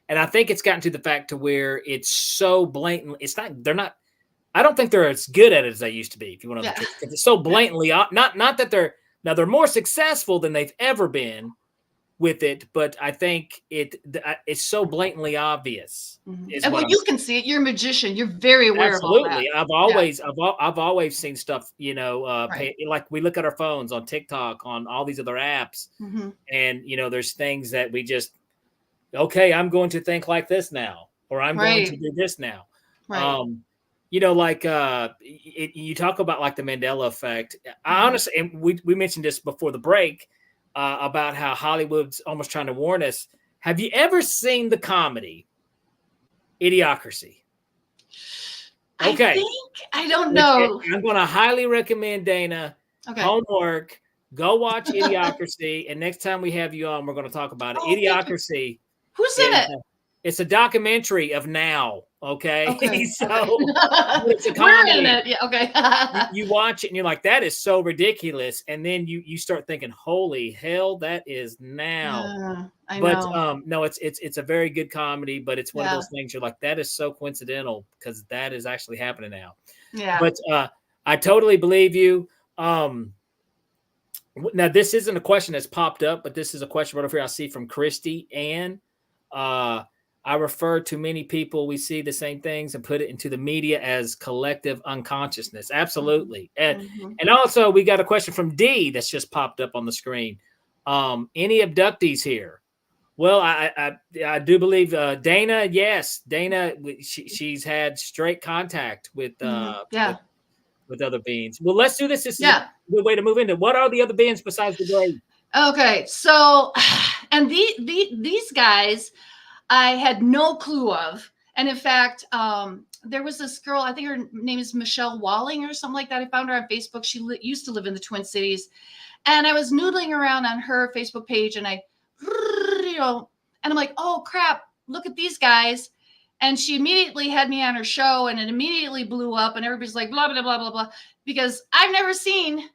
I think it's gotten to the fact to where it's so blatant. I don't think they're as good at it as they used to be. If you want to, it's so blatantly not that they're more successful than they've ever been with it, but I think it's so blatantly obvious. And well, you can see it. You're a magician. You're very aware of all that. I've always seen stuff, like we look at our phones on TikTok, on all these other apps, and there's things that we just, okay, I'm going to think like this now, or I'm going to do this now. Right. You talk about like the Mandela effect. I honestly, and we mentioned this before the break, about how Hollywood's almost trying to warn us. Have you ever seen the comedy Idiocracy? Okay. I don't know. I'm going to highly recommend, Dana, homework, go watch Idiocracy. And next time we have you on, we're going to talk about it. Idiocracy. Who's in it? It's a documentary of now. Okay. So it's a comedy. We're in it. Yeah. Okay. you watch it and you're like, that is so ridiculous. And then you start thinking, holy hell, that is now. I know. But no, it's a very good comedy, but it's one of those things you're like, that is so coincidental because that is actually happening now. Yeah. But I totally believe you. Now this isn't a question that's popped up, but this is a question right over here I see from Christy Ann. I refer to many people, we see the same things and put it into the media as collective unconsciousness. Absolutely. And also we got a question from D that's just popped up on the screen. Any abductees here? Well, I do believe Dana. Yes, Dana. She's had straight contact with Yeah. with other beings. Well, let's do this. This is Yeah. a good way to move into. What are the other beings besides the grave? Okay. So, and these guys, I had no clue of. And in fact, there was this girl, I think her name is Michelle Walling or something like that. I found her on Facebook. She used to live in the Twin Cities. And I was noodling around on her Facebook page and and I'm like, oh crap, look at these guys. And she immediately had me on her show and it immediately blew up and everybody's like, blah, blah, blah, blah, blah, because I've never seen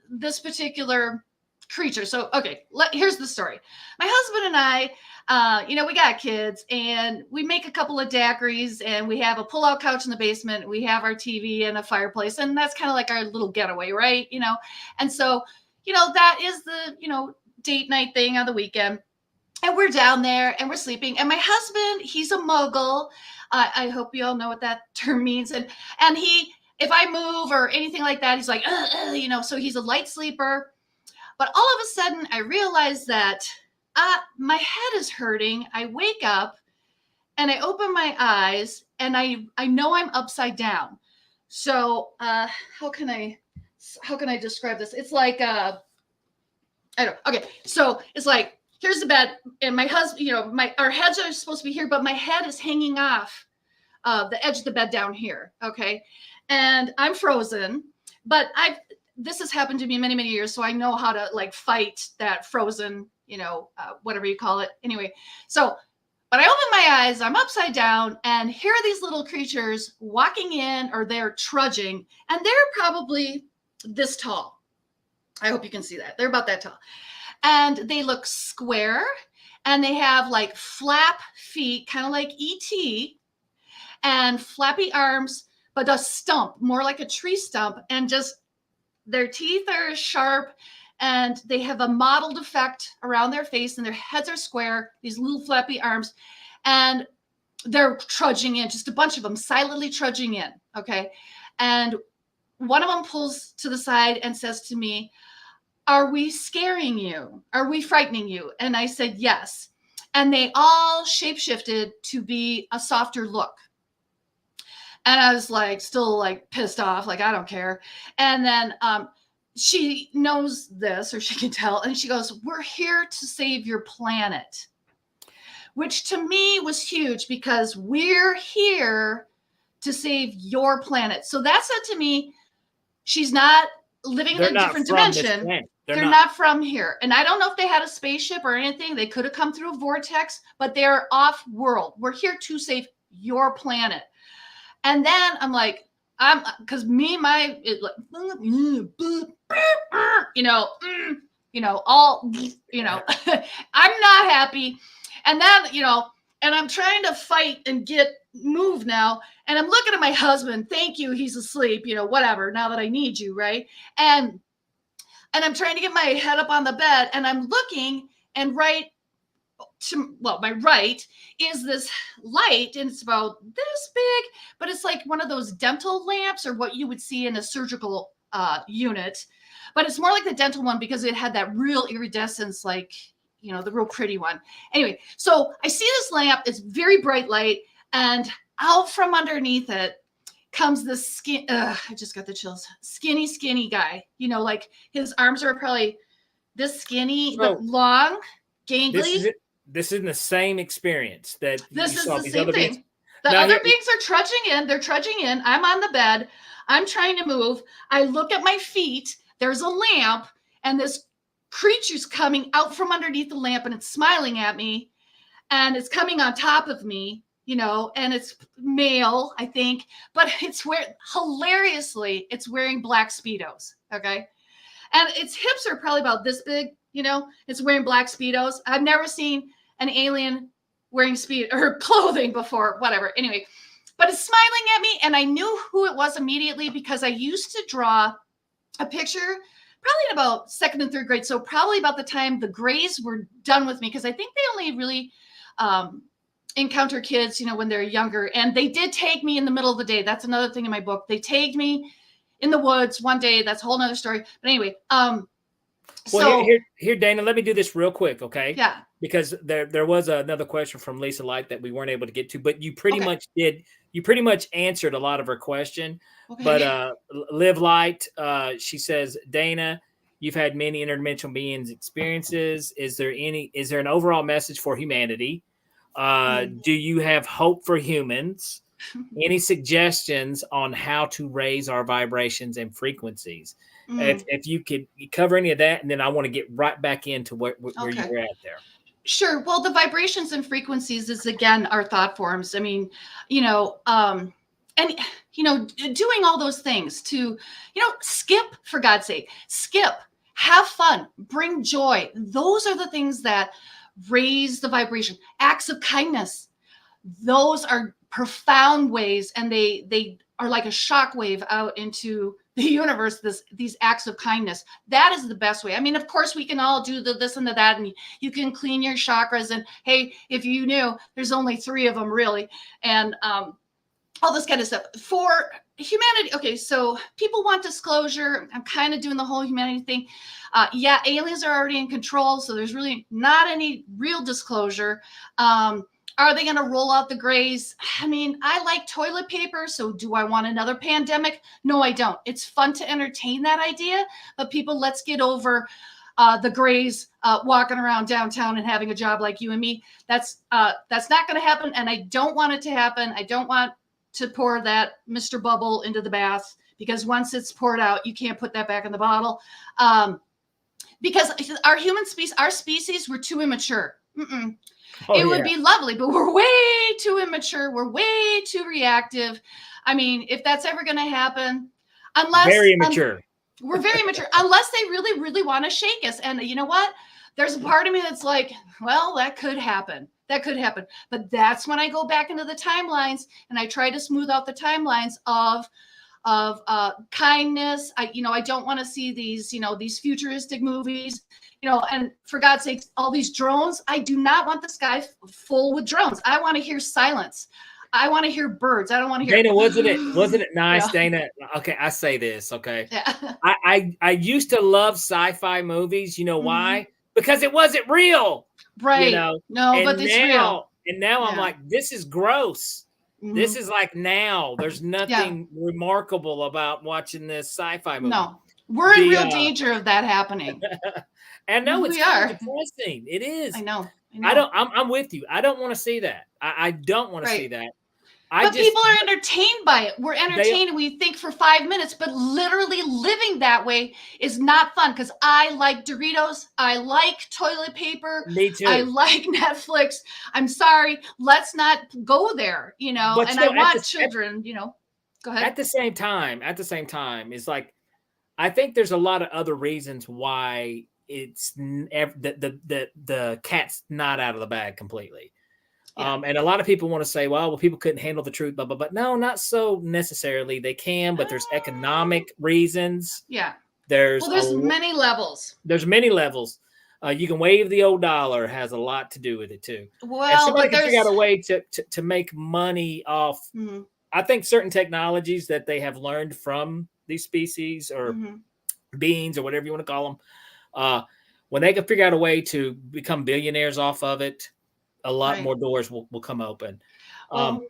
this particular creature. So, okay, here's the story. My husband and I, we got kids and we make a couple of daiquiris and we have a pull-out couch in the basement. We have our TV and a fireplace, and that's kind of like our little getaway, right? And so, that is the, date night thing on the weekend. And we're down there and we're sleeping. And my husband, he's a muggle. I hope you all know what that term means. And he, if I move or anything like that, he's like, so he's a light sleeper. But all of a sudden, I realized that my head is hurting. I wake up and I open my eyes and I know I'm upside down. So how can I describe this? It's like, okay. So it's like, here's the bed and my husband, our heads are supposed to be here, but my head is hanging off the edge of the bed down here. Okay. And I'm frozen, but this has happened to me many, many years. So I know how to like fight that frozen, whatever you call it. Anyway, so, but I open my eyes, I'm upside down, and here are these little creatures walking in, or they're trudging, and they're probably this tall. I hope you can see that. They're about that tall. And they look square, and they have like flap feet, kind of like E.T., and flappy arms, but a stump, more like a tree stump, and just their teeth are sharp, and they have a mottled effect around their face, and their heads are square, these little flappy arms, and they're trudging in, just a bunch of them silently trudging in. Okay. And one of them pulls to the side and says to me, "Are we scaring you? Are we frightening you?" And I said, yes. And they all shapeshifted to be a softer look. And I was like, still like pissed off, like, I don't care. And then she knows this, or she can tell. And she goes, "We're here to save your planet," which to me was huge, because we're here to save your planet. So that said to me, she's not living in a different dimension. They're not from here. And I don't know if they had a spaceship or anything. They could have come through a vortex, but they're off world. We're here to save your planet. And then I'm like, because me, all, I'm not happy. And then, and I'm trying to fight and move now. And I'm looking at my husband. Thank you. He's asleep, whatever, now that I need you. Right. And I'm trying to get my head up on the bed, and I'm looking, and my right is this light, and it's about this big, but it's like one of those dental lamps, or what you would see in a surgical unit, but it's more like the dental one, because it had that real iridescence, like, the real pretty one. Anyway, so I see this lamp, it's very bright light, and out from underneath it comes this I just got the chills, skinny guy, like his arms are probably this skinny, but long, gangly. This isn't the same experience that this is saw the these same other thing. beings. The other beings are trudging in. They're trudging in. I'm on the bed. I'm trying to move. I look at my feet. There's a lamp, and this creature's coming out from underneath the lamp, and it's smiling at me, and it's coming on top of me, and it's male, I think, but it's hilariously, it's wearing black Speedos. Okay. And its hips are probably about this big, it's wearing black Speedos. I've never seen an alien wearing clothing before, whatever. Anyway, but it's smiling at me, and I knew who it was immediately, because I used to draw a picture probably in about 2nd and 3rd grade. So probably about the time the Grays were done with me, because I think they only really encounter kids, when they're younger. And they did take me in the middle of the day. That's another thing in my book. They tagged me in the woods one day. That's a whole nother story. But anyway, Well, So here, Dana, let me do this real quick, okay? yeah. Because there was another question from Lisa Light that we weren't able to get to, but you pretty Okay. much did. You pretty much answered a lot of her question. Okay. But Live Light, she says, Dana, you've had many interdimensional beings experiences. Is there an overall message for humanity? Do you have hope for humans? Any suggestions on how to raise our vibrations and frequencies? If you could cover any of that, and then I want to get right back into where you were at there. Sure. Well, the vibrations and frequencies is, again, our thought forms. I mean, and doing all those things to, skip, for God's sake, skip, have fun, bring joy. Those are the things that raise the vibration. Acts of kindness. Those are profound ways, and they are like a shock wave out into the universe. These acts of kindness, that is the best way. I mean, of course, we can all do this and that, and you can clean your chakras. And hey, if you knew, there's only 3 of them really, and all this kind of stuff for humanity. Okay, so people want disclosure. I'm kind of doing the whole humanity thing. Yeah, aliens are already in control, so there's really not any real disclosure. Are they going to roll out the grays? I mean, I like toilet paper, so do I want another pandemic? No, I don't. It's fun to entertain that idea, but people, let's get over the grays walking around downtown and having a job like you and me. That's not going to happen, and I don't want it to happen. I don't want to pour that Mr. Bubble into the bath, because once it's poured out, you can't put that back in the bottle. Because our species, we're too immature. It would be lovely, but we're way too immature. We're way too reactive. I mean, if that's ever going to happen, unless very immature, we're very mature, unless they really, really want to shake us. And you know what? There's a part of me that's like, well, that could happen. That could happen. But that's when I go back into the timelines and I try to smooth out the timelines of kindness. I don't want to see these futuristic movies. And for God's sakes, all these drones, I do not want the sky full with drones. I want to hear silence. I want to hear birds. I don't want to hear. Dana, wasn't it nice, Dana? Okay, I say this, okay. Yeah. I used to love sci-fi movies. You know why? Because it wasn't real. Right. No, but it's real. And now I'm like, this is gross. This is like now. There's nothing remarkable about watching this sci-fi movie. No. We're in real danger of that happening. And no, it's kind of depressing. It is. I know. I'm with you. I don't want to see that. I don't want to see that. But people are entertained by it. We're entertained and we think for 5 minutes, but literally living that way is not fun, because I like Doritos. I like toilet paper. Me too. I like Netflix. I'm sorry. Let's not go there, But and I want children, Go ahead. At the same time, it's like, I think there's a lot of other reasons why it's the cat's not out of the bag completely. Yeah. And a lot of people want to say, well, people couldn't handle the truth, but no, not so necessarily. They can, but there's economic reasons. Yeah. There's many levels. There's many levels. You can wave the old dollar, has a lot to do with it too. Well, and somebody can figure out a way to make money off. I think certain technologies that they have learned from these species or beings or whatever you want to call them, when they can figure out a way to become billionaires off of it, a lot more doors will come open. But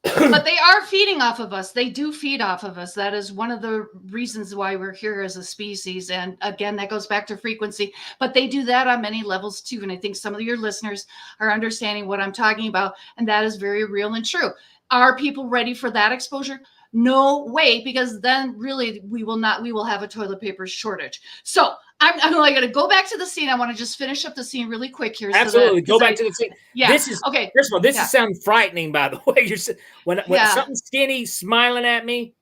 they are feeding off of us. They do feed off of us. That is one of the reasons why we're here as a species. And again, that goes back to frequency. But they do that on many levels too. And I think some of your listeners are understanding what I'm talking about. And that is very real and true. Are people ready for that exposure? No way, because then really we will have a toilet paper shortage. So I'm like going to go back to the scene. I want to just finish up the scene really quick here. Absolutely. Go back to the scene. Yeah. This is okay. First of all, this is sounding frightening, by the way. When something skinny smiling at me.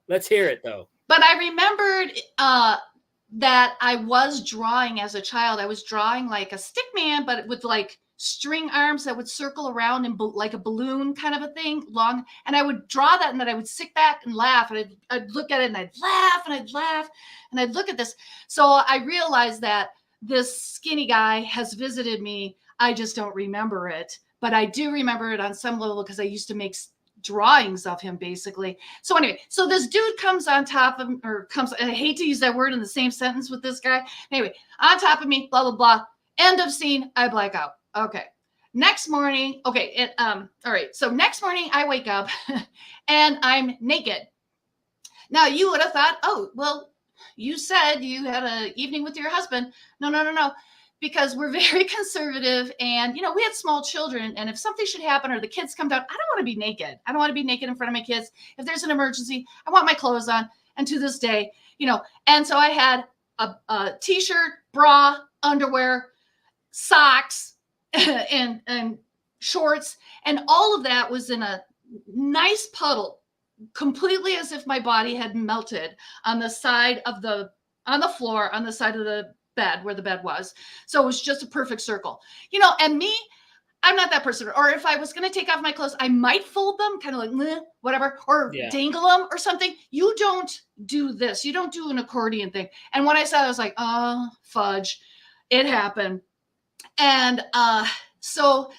Let's hear it though. But I remembered that I was drawing as a child. I was drawing like a stick man, but with like string arms that would circle around and like a balloon kind of a thing, long. And I would draw that, and then I would sit back and laugh, and I'd look at it and I'd laugh and I'd laugh and I'd look at this. So I realized that this skinny guy has visited me. I just don't remember it, but I do remember it on some level because I used to make drawings of him basically. So anyway, so this dude comes on top of, or comes, I hate to use that word in the same sentence with this guy. Anyway, on top of me, blah, blah, blah. End of scene. I black out. Okay. Next morning. Okay. All right. So next morning I wake up and I'm naked. Now you would have thought, oh, well, you said you had an evening with your husband. No. Because we're very conservative and, we had small children. And if something should happen or the kids come down, I don't want to be naked. I don't want to be naked in front of my kids. If there's an emergency, I want my clothes on. And to this day, and so I had a t-shirt, bra, underwear, socks, and shorts. And all of that was in a nice puddle, completely as if my body had melted on the side of on the floor, on the side of the bed where the bed was. So it was just a perfect circle, and me, I'm not that person. Or if I was going to take off my clothes, I might fold them kind of like meh, whatever, or dangle them or something. You don't do this. You don't do an accordion thing. And when I saw it, I was like, oh, fudge. It happened. And so,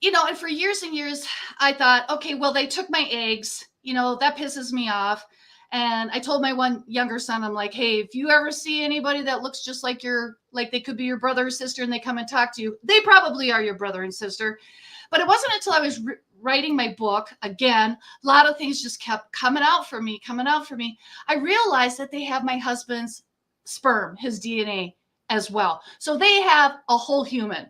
and for years and years, I thought, okay, well, they took my eggs, that pisses me off. And I told my one younger son, I'm like, hey, if you ever see anybody that looks just like they could be your brother or sister and they come and talk to you, they probably are your brother and sister. But it wasn't until I was writing my book, again, a lot of things just kept coming out for me. I realized that they have my husband's sperm, his DNA as well. So they have a whole human.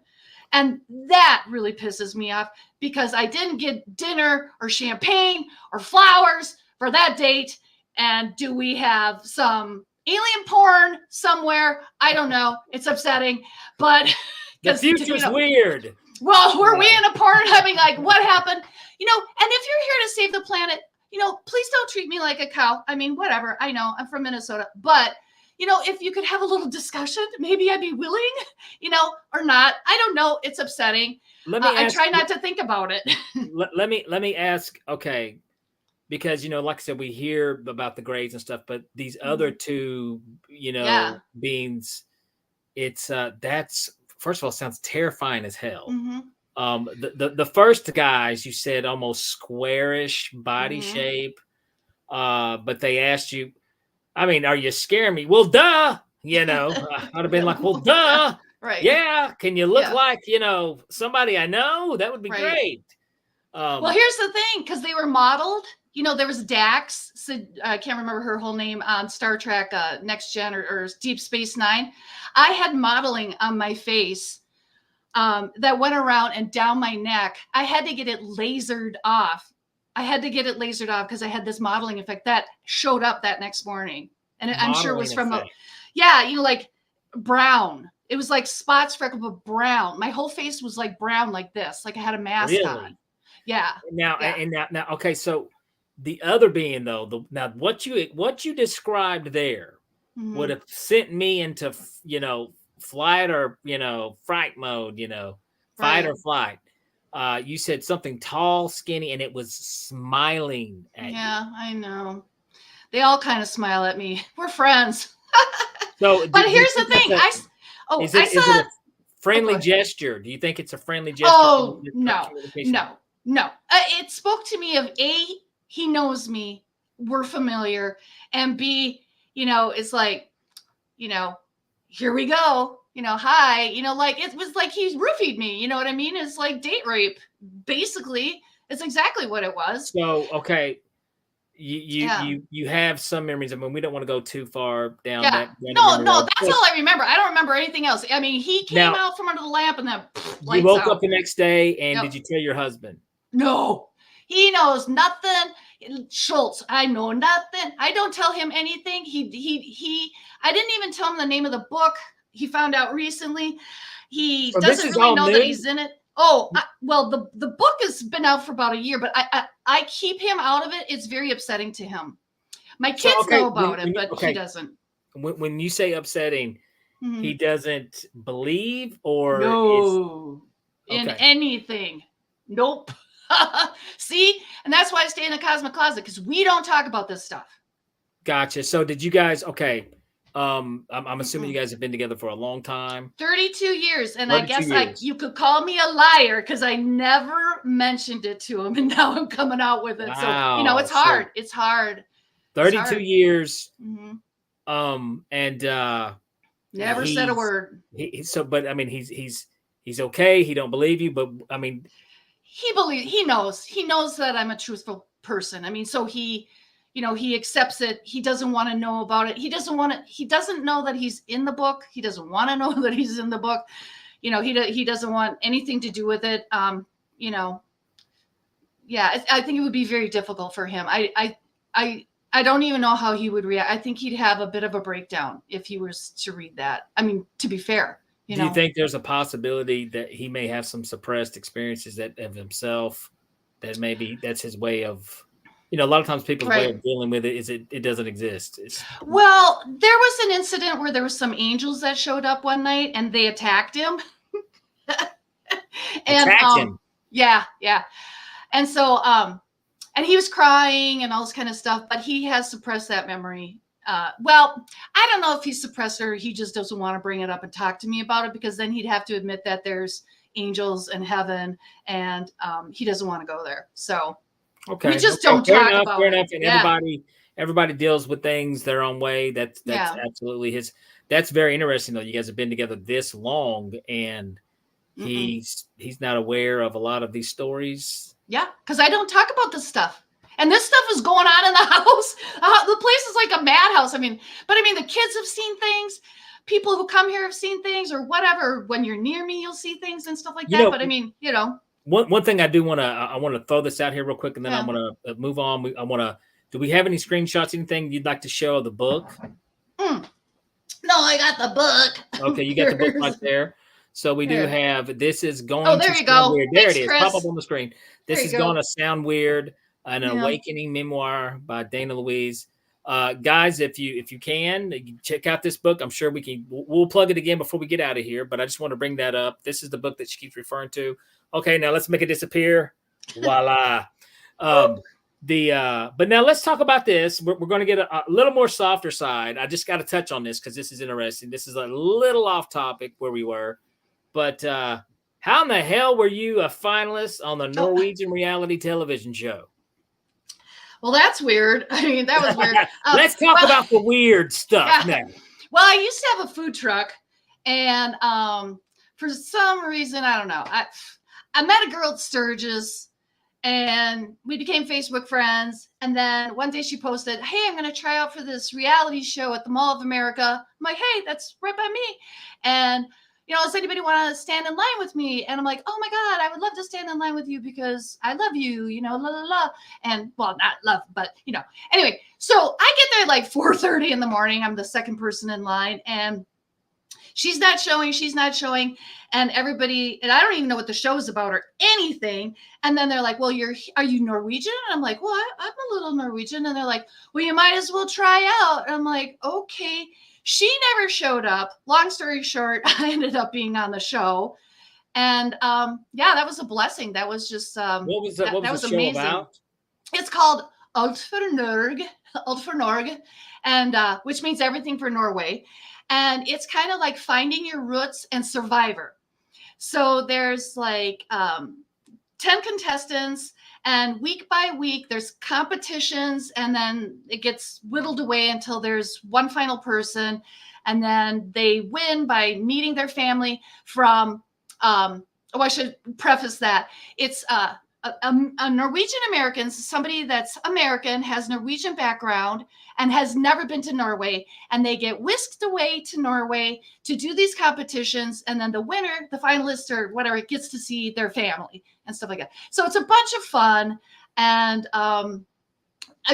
And that really pisses me off because I didn't get dinner or champagne or flowers for that date. And do we have some alien porn somewhere? I don't know. It's upsetting, but the future's weird. Well, were we in a porn having like what happened? And if you're here to save the planet, please don't treat me like a cow. I mean, whatever. I know I'm from Minnesota, but if you could have a little discussion, maybe I'd be willing, or not. I don't know. It's upsetting. I try not to think about it. let me ask. Okay. Because, like I said, we hear about the grades and stuff, but these other two, beings, it's that's, first of all, sounds terrifying as hell. The first guys, you said almost squarish body shape, but they asked you, I mean, are you scaring me? Well, duh, I'd have been like, well, duh. Right. Yeah. Can you look like, somebody I know? That would be great. Well, here's the thing, because they were modeled. There was Dax. I can't remember her whole name on Star Trek Next Gen or Deep Space Nine. I had modeling on my face that went around and down my neck. I had to get it lasered off. Because I had this modeling effect that showed up that next morning. And I'm sure it was from like brown. It was like spots freckled, but brown. My whole face was like brown like this. Like I had a mask on. Yeah. Now, okay, so the other being though, what you described there would have sent me into flight or fright mode, fight or flight. You said something tall, skinny, and it was smiling at you. Yeah, I know. They all kind of smile at me. We're friends. But here's the thing. Is it a friendly gesture? Do you think it's a friendly gesture? Oh, no. It spoke to me of A, he knows me, we're familiar, and B, it's like, here we go, hi, like it was like he roofied me, you know what I mean? It's like date rape, basically. It's exactly what it was. So, okay, you have some memories. I mean, we don't want to go too far down that. No, that's all I remember. I don't remember anything else. I mean, he came out from under the lamp and then you woke up the next day and did you tell your husband? No, he knows nothing. Schultz, I know nothing. I don't tell him anything. I didn't even tell him the name of the book. He found out recently. He doesn't really know that he's in it. Oh, well, the book has been out for about a year, but I keep him out of it. It's very upsetting to him. My kids know about it, but he doesn't. When you say upsetting, he doesn't believe in anything. Nope. See, and that's why I stay in the cosmic closet, because we don't talk about this stuff. Gotcha. So did you guys? Okay, I'm assuming you guys have been together for a long time. 32 years. And I guess years. you could call me a liar because I never mentioned it to him. And now I'm coming out with it. Wow. So, it's hard. It's hard. 32 years. Mm-hmm. And never said a word. But I mean, he's okay. He don't believe you, but I mean, he knows that I'm a truthful person. I mean, so he accepts it. He doesn't want to know about it. He doesn't know that he's in the book. He doesn't want to know that he's in the book. He doesn't want anything to do with it. Yeah, I think it would be very difficult for him. I don't even know how he would react. I think he'd have a bit of a breakdown if he was to read that. I mean, to be fair, do you think there's a possibility that he may have some suppressed experiences of himself that maybe that's his way of, a lot of times people's way of dealing with it is it doesn't exist. Well, there was an incident where there was some angels that showed up one night and they attacked him. Attacked him? Yeah. And so, and he was crying and all this kind of stuff, but he has suppressed that memory. Well, I don't know if he's suppressed or he just doesn't want to bring it up and talk to me about it, because then he'd have to admit that there's angels in heaven and he doesn't want to go there. So okay, we just don't talk about it. Fair enough. And everybody deals with things their own way. That's absolutely that's very interesting though. You guys have been together this long and he's not aware of a lot of these stories. Yeah, because I don't talk about this stuff. And this stuff is going on in the house. The place is like a madhouse. I mean, the kids have seen things. People who come here have seen things or whatever. When you're near me, you'll see things and stuff like that. But One thing I do want to throw this out here real quick, and then I'm going to move on. Do we have any screenshots, anything you'd like to show of the book? No, I got the book. Okay, you got the book right there. So we do have, this is going to sound weird. There it is. Chris. Pop up on the screen. This is going to sound weird. An awakening memoir by Dana Louise. Guys, if you can check out this book, I'm sure we'll plug it again before we get out of here, but I just want to bring that up. This is the book that she keeps referring to. Okay, now let's make it disappear. Voila. But now let's talk about this. We're going to get a little more softer side. I just got to touch on this because this is interesting. This is a little off topic where we were, but how in the hell were you a finalist on the Norwegian reality television show? Well, that's weird. I mean, that was weird. Let's talk about the weird stuff now. Well, I used to have a food truck, and for some reason, I don't know, I met a girl at Sturgis, and we became Facebook friends. And then one day she posted, "Hey, I'm going to try out for this reality show at the Mall of America." I'm like, "Hey, that's right by me." And does anybody want to stand in line with me? And I'm like, "Oh my God, I would love to stand in line with you because I love you, la la la." And well, not love, but anyway, so I get there like 4:30 in the morning. I'm the second person in line and she's not showing. And everybody, and I don't even know what the show is about or anything. And then they're like, "Well, are you Norwegian?" And I'm like, "Well, I'm a little Norwegian." And they're like, "Well, you might as well try out." And I'm like, "Okay." She never showed up. Long story short, I ended up being on the show. And that was a blessing. That was just that was the amazing. Show about? It's called Alt for Norge, and which means everything for Norway. And it's kind of like finding your roots and Survivor. So there's like 10 contestants. And week by week, there's competitions, and then it gets whittled away until there's one final person. And then they win by meeting their family from, I should preface that. It's a Norwegian American, somebody that's American, has Norwegian background, and has never been to Norway. And they get whisked away to Norway to do these competitions. And then the winner, the finalist or whatever, gets to see their family and stuff like that. So it's a bunch of fun and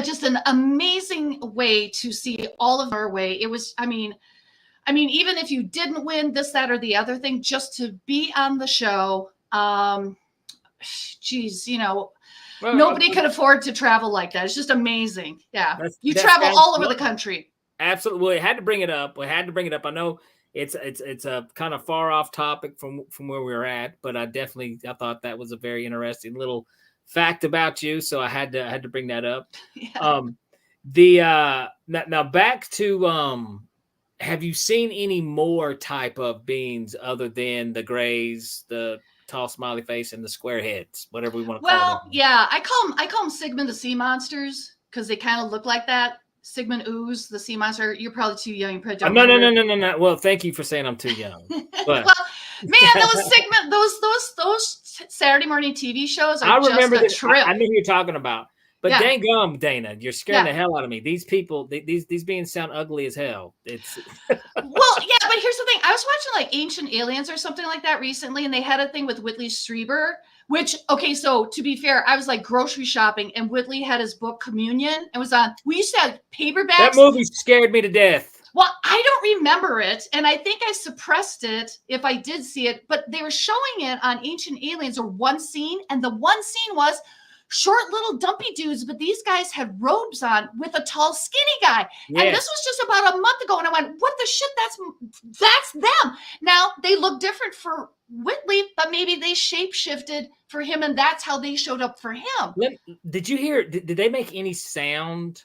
just an amazing way to see all of Norway. It was, I mean, even if you didn't win this, that, or the other thing, just to be on the show, nobody could afford to travel like that. It's just amazing. Yeah. You travel all over the country. Absolutely. We had to bring it up. I know it's a kind of far off topic from where we were at, but I thought that was a very interesting little fact about you. So I had to bring that up. Yeah. Now back to have you seen any more type of beings other than the grays, the tall smiley face, and the square heads, whatever we want to call them? Well, yeah, I call them Sigmund the sea monsters because they kind of look like that. Sigmund Ooze, the sea monster. You're probably too young. You probably don't No. Well, thank you for saying I'm too young. But well, man, those Sigmund, those Saturday morning TV shows are I remember just a trip. I knew who you're talking about. But Yeah. dang gum, Dana, you're scaring the hell out of me. These people, these beings sound ugly as hell. It's Well, yeah, but here's the thing. I was watching like Ancient Aliens or something like that recently, and they had a thing with Whitley Strieber, which, okay, so to be fair, I was like grocery shopping, and Whitley had his book Communion. It was on, we used to have paperbacks. That movie scared me to death. Well, I don't remember it, and I think I suppressed it if I did see it, but they were showing it on Ancient Aliens or one scene, and the one scene was short little dumpy dudes, but these guys had robes on with a tall skinny guy. Yes. And this was just about a month ago, and I went, what the shit? That's them. Now they look different for Whitley, but maybe they shape shifted for him, and that's how they showed up for him. Did you hear, did they make any sound?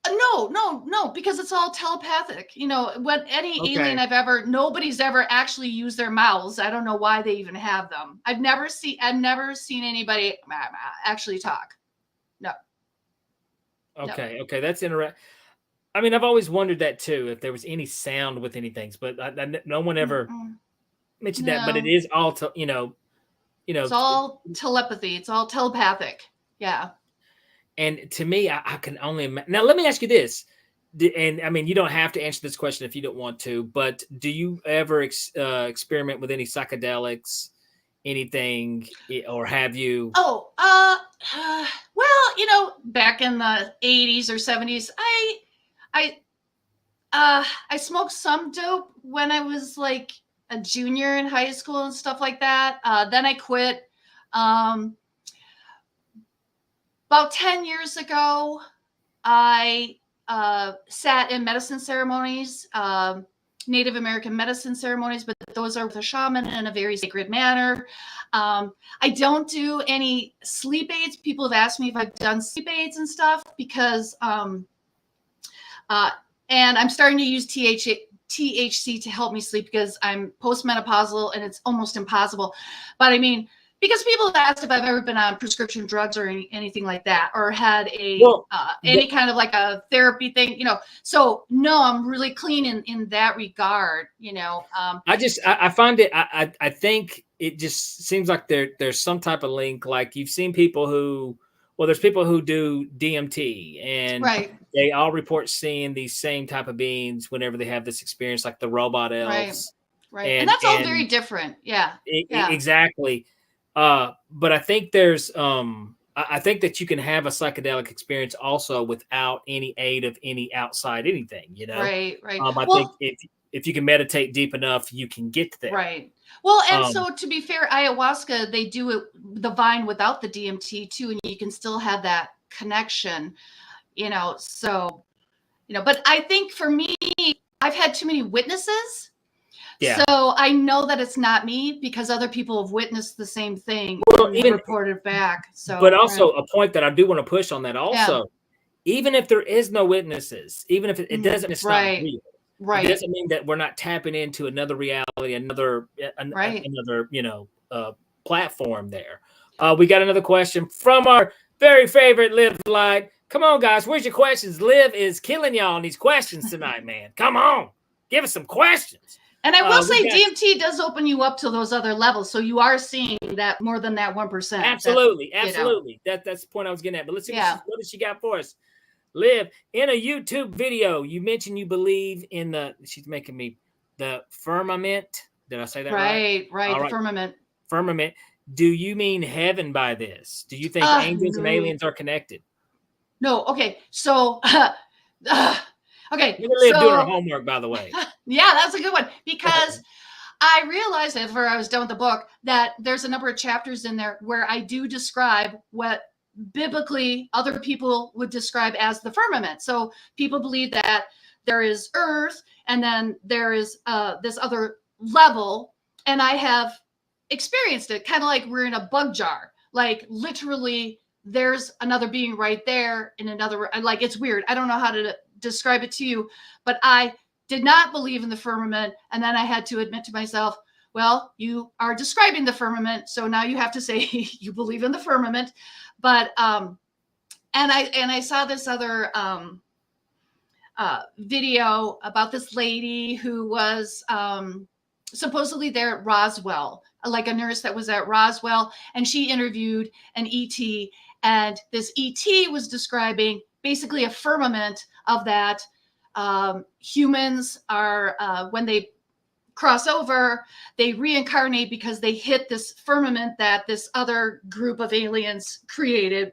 No, because it's all telepathic. You know, when any alien nobody's ever actually used their mouths. I don't know why they even have them. I've never seen anybody actually talk. No. Okay, that's interesting. I mean, I've always wondered that too, if there was any sound with anything, but no one ever mentioned that. But it is all, it's all telepathy. It's all telepathic. Yeah. And to me, I can only imagine. Now, let me ask you this. And I mean, you don't have to answer this question if you don't want to, but do you ever experiment with any psychedelics, anything, or have you? Oh, well, back in the 80s or 70s, I smoked some dope when I was like a junior in high school and stuff like that. Then I quit. About 10 years ago, I sat in medicine ceremonies, Native American medicine ceremonies, but those are with a shaman in a very sacred manner. I don't do any sleep aids. People have asked me if I've done sleep aids and stuff because, and I'm starting to use THC to help me sleep because I'm postmenopausal and it's almost impossible. But I mean, because people have asked if I've ever been on prescription drugs or anything like that, or had any kind of like a therapy thing, So no, I'm really clean in that regard, I find it. I think it just seems like there's some type of link. Like you've seen people there's people who do DMT, and they all report seeing these same type of beings whenever they have this experience, like the robot elves. Right. And that's all very different. Yeah. Exactly. But I think there's I think that you can have a psychedelic experience also without any aid of any outside anything, Right. I think if you can meditate deep enough, you can get there. Right. Well, and so to be fair, ayahuasca, they do it the vine without the DMT too, and you can still have that connection, so but I think for me, I've had too many witnesses. Yeah. So I know that it's not me because other people have witnessed the same thing and even reported back. So, but also a point that I do want to push on that also, even if there is no witnesses, even if it doesn't, it's not real. Right. It doesn't mean that we're not tapping into another reality, another platform there. We got another question from our very favorite Liv Light. Come on, guys. Where's your questions? Liv is killing y'all on these questions tonight, man. Come on. Give us some questions. And I will say DMT does open you up to those other levels. So you are seeing that more than that 1%. Absolutely. That's the point I was getting at. But let's see what does she got for us. Liv, in a YouTube video, you mentioned you believe in she's making me, the firmament. Did I say that right? Right. The firmament. Firmament. Do you mean heaven by this? Do you think angels and aliens are connected? No. Okay. So, okay. Look at Liv doing her homework, by the way. Yeah, that's a good one. Because I realized after I was done with the book that there's a number of chapters in there where I do describe what biblically other people would describe as the firmament. So people believe that there is earth and then there is this other level. And I have experienced it kind of like we're in a bug jar. Like literally there's another being right there in another, like it's weird. I don't know how to describe it to you, but I did not believe in the firmament. And then I had to admit to myself, well, you are describing the firmament, so now you have to say you believe in the firmament. But and I saw this other video about this lady who was supposedly there at Roswell, like a nurse that was at Roswell, and she interviewed an ET, and this ET was describing basically a firmament of that. Humans are, when they cross over, they reincarnate because they hit this firmament that this other group of aliens created.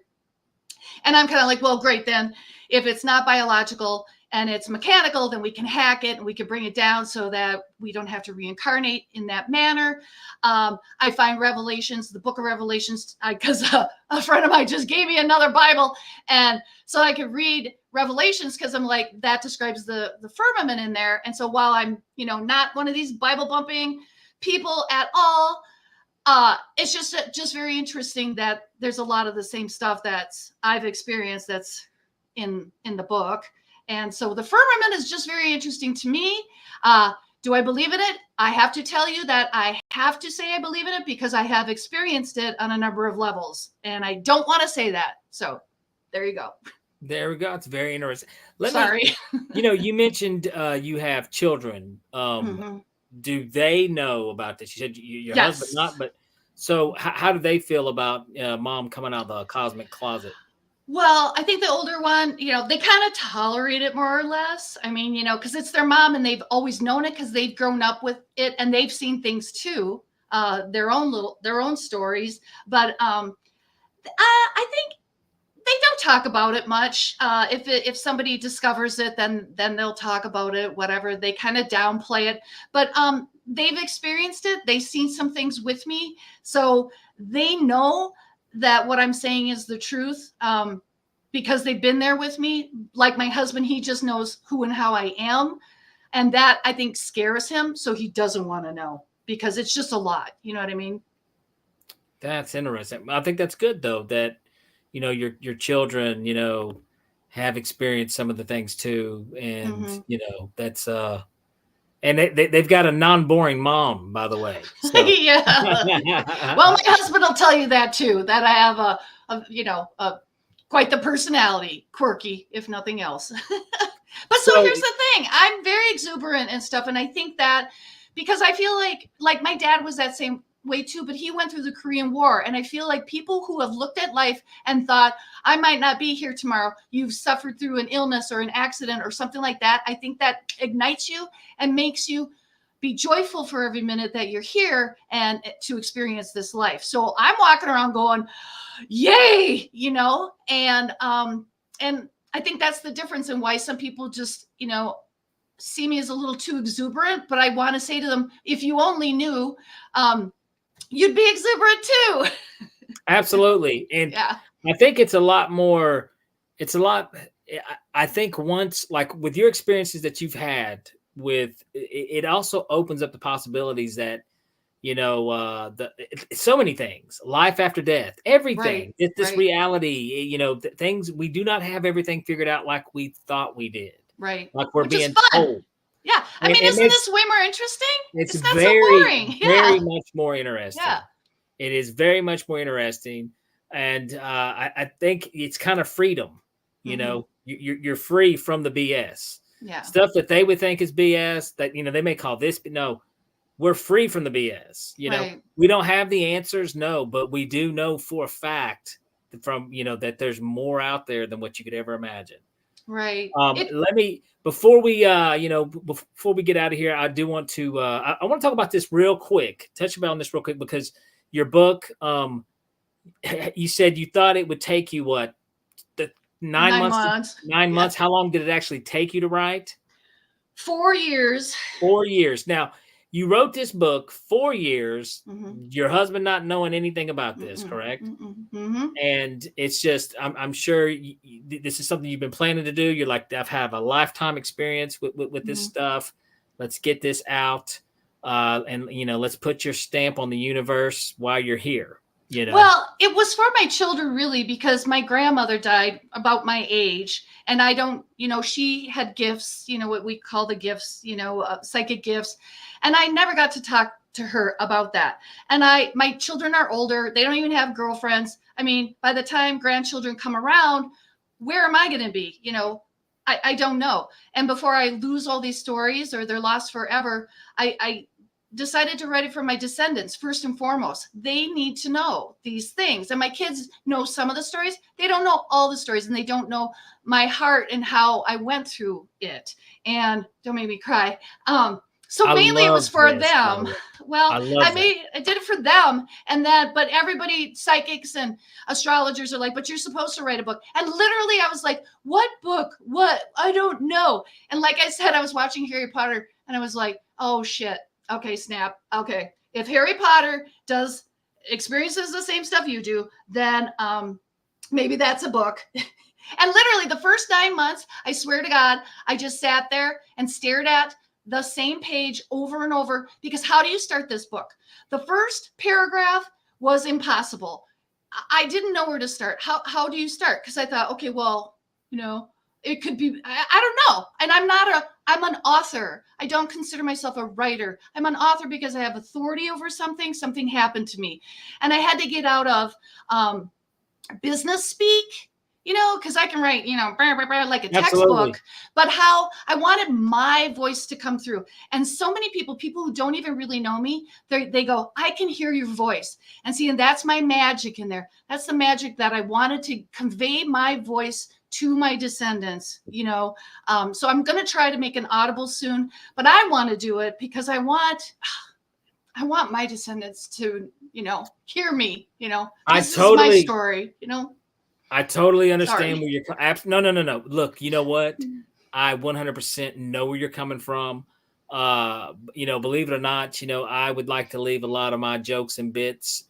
And I'm kind of like, well, great, then if it's not biological and it's mechanical, then we can hack it and we can bring it down so that we don't have to reincarnate in that manner. I find Revelations, the book of Revelations, because a friend of mine just gave me another Bible. And so I could read Revelations because I'm like, that describes the firmament in there. And so while I'm, not one of these Bible bumping people at all, it's just very interesting that there's a lot of the same stuff that I've experienced that's in the book. And so the firmament is just very interesting to me. Do I believe in it? I have to tell you that I have to say I believe in it because I have experienced it on a number of levels. And I don't want to say that. So there you go. There we go. It's very interesting. Sorry. You mentioned you have children. Mm-hmm. Do they know about this? You said your Yes. husband not, but so how do they feel about mom coming out of the cosmic closet? Well, I think the older one, they kind of tolerate it more or less. I mean, because it's their mom and they've always known it because they've grown up with it and they've seen things too, their own stories. But I think they don't talk about it much. If somebody discovers it, then they'll talk about it, whatever. They kind of downplay it. But they've experienced it. They've seen some things with me. So they know that what I'm saying is the truth, because they've been there with me. Like my husband, he just knows who and how I am. And that I think scares him. So he doesn't want to know because it's just a lot. You know what I mean? That's interesting. I think that's good though, that, your children, have experienced some of the things too. And, that's, and they've got a non-boring mom, by the way. So. Yeah. Well, my husband will tell you that too, that I have a quite the personality, quirky, if nothing else. But so here's the thing. I'm very exuberant and stuff. And I think that because I feel like my dad was that same way too, but he went through the Korean War. And I feel like people who have looked at life and thought, I might not be here tomorrow, you've suffered through an illness or an accident or something like that. I think that ignites you and makes you be joyful for every minute that you're here and to experience this life. So I'm walking around going, yay, and I think that's the difference in why some people just, see me as a little too exuberant. But I want to say to them, if you only knew, you'd be exuberant too. Absolutely. And yeah. I think I think once, like with your experiences that you've had with, it also opens up the possibilities that, so many things, life after death, everything, right, this reality, things, we do not have everything figured out like we thought we did. Right. Like we're Which being is fun. told. Yeah. I mean, isn't this way more interesting? It's not very, so boring. very much more interesting. Yeah. It is very much more interesting. And I think it's kind of freedom. You're free from the BS. Yeah. Stuff that they would think is BS that, they may call this, but no, we're free from the BS. Right. We don't have the answers. No, but we do know for a fact from, that there's more out there than what you could ever imagine. Right. Before we get out of here, I do want to, I want to talk about this real quick, touch about on this real quick, because your book, you said you thought it would take you what, 9 months? 9 months. How long did it actually take you to write? 4 years. 4 years. Now, you wrote this book 4 years, your husband not knowing anything about this, correct? And it's just, I'm sure this is something you've been planning to do. You're like, I've had a lifetime experience with this stuff. Let's get this out. And, let's put your stamp on the universe while you're here. You know? Well, it was for my children really, because my grandmother died about my age, and I don't, she had gifts, what we call the gifts, psychic gifts. And I never got to talk to her about that. And my children are older. They don't even have girlfriends. I mean, by the time grandchildren come around, where am I going to be? I don't know. And before I lose all these stories or they're lost forever, I decided to write it for my descendants. First and foremost, they need to know these things. And my kids know some of the stories. They don't know all the stories, and they don't know my heart and how I went through it. And don't make me cry. So mainly it was for them. Well, I did it for them. And then, but everybody, psychics and astrologers are like, but you're supposed to write a book. And literally I was like, what book? What? I don't know. And like I said, I was watching Harry Potter and I was like, oh shit. Okay, snap. Okay. If Harry Potter experiences the same stuff you do, then maybe that's a book. And literally the first 9 months, I swear to God, I just sat there and stared at the same page over and over, because how do you start this book? The first paragraph was impossible. I didn't know where to start. How do you start? Because I thought, okay, well, it could be, I don't know. And I'm an author. I don't consider myself a writer. I'm an author because I have authority over something. Something happened to me. And I had to get out of business speak, because I can write, like a textbook, but how I wanted my voice to come through. And so many people who don't even really know me, they go, I can hear your voice. And see, and that's my magic in there. That's the magic that I wanted to convey my voice to my descendants, So I'm going to try to make an Audible soon, but I want to do it because I want my descendants to, hear me, this is my story, I totally understand where you're no. Look, you know what? I 100% know where you're coming from. Believe it or not, I would like to leave a lot of my jokes and bits,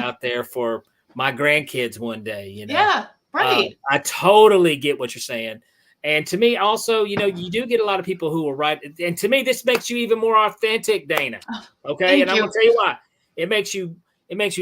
out there for my grandkids one day, Yeah, right. I totally get what you're saying. And to me also, you do get a lot of people who will write. And to me, this makes you even more authentic, Dana. Okay. And I'm going to tell you why. It makes you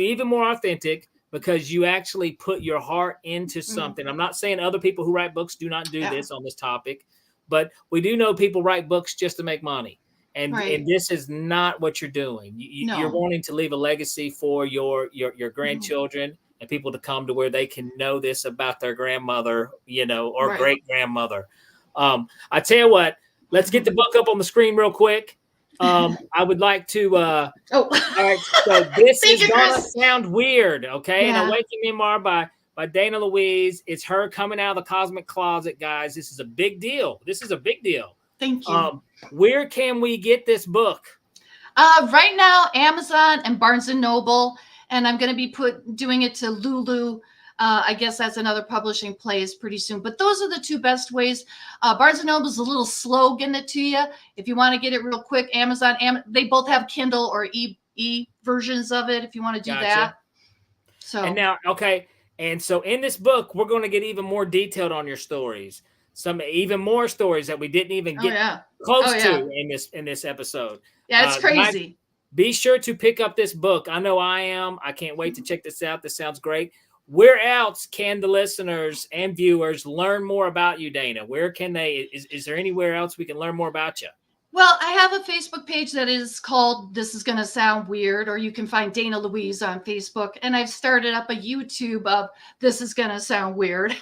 even more authentic, because you actually put your heart into something. I'm not saying other people who write books do not do this on this topic, but we do know people write books just to make money. And this is not what you're doing. You're wanting to leave a legacy for your grandchildren and people to come to where they can know this about their grandmother, or great grandmother. I tell you what, let's get the book up on the screen real quick. I would like to all right, so this is gonna sound weird, okay? Yeah. And Awaken Memoir by Dana Louise. It's her coming out of the cosmic closet, guys. This is a big deal. Thank you. Where can we get this book? Right now, Amazon and Barnes and Noble, and I'm going to be doing it to Lulu. I guess that's another publishing place pretty soon. But those are the two best ways. Barnes & Noble is a little slow getting it to you. If you want to get it real quick, Amazon, they both have Kindle or e versions of it if you want to do that. So and now, okay. And so in this book, we're going to get even more detailed on your stories. Some even more stories that we didn't even get close to in this episode. Yeah, it's crazy. Be sure to pick up this book. I know I am. I can't wait to check this out. This sounds great. Where else can the listeners and viewers learn more about you, Dana? Where can they, is there anywhere else we can learn more about you? Well, I have a Facebook page that is called This Is Gonna Sound Weird, or you can find Dana Louise on Facebook. And I've started up a YouTube of This Is Gonna Sound Weird.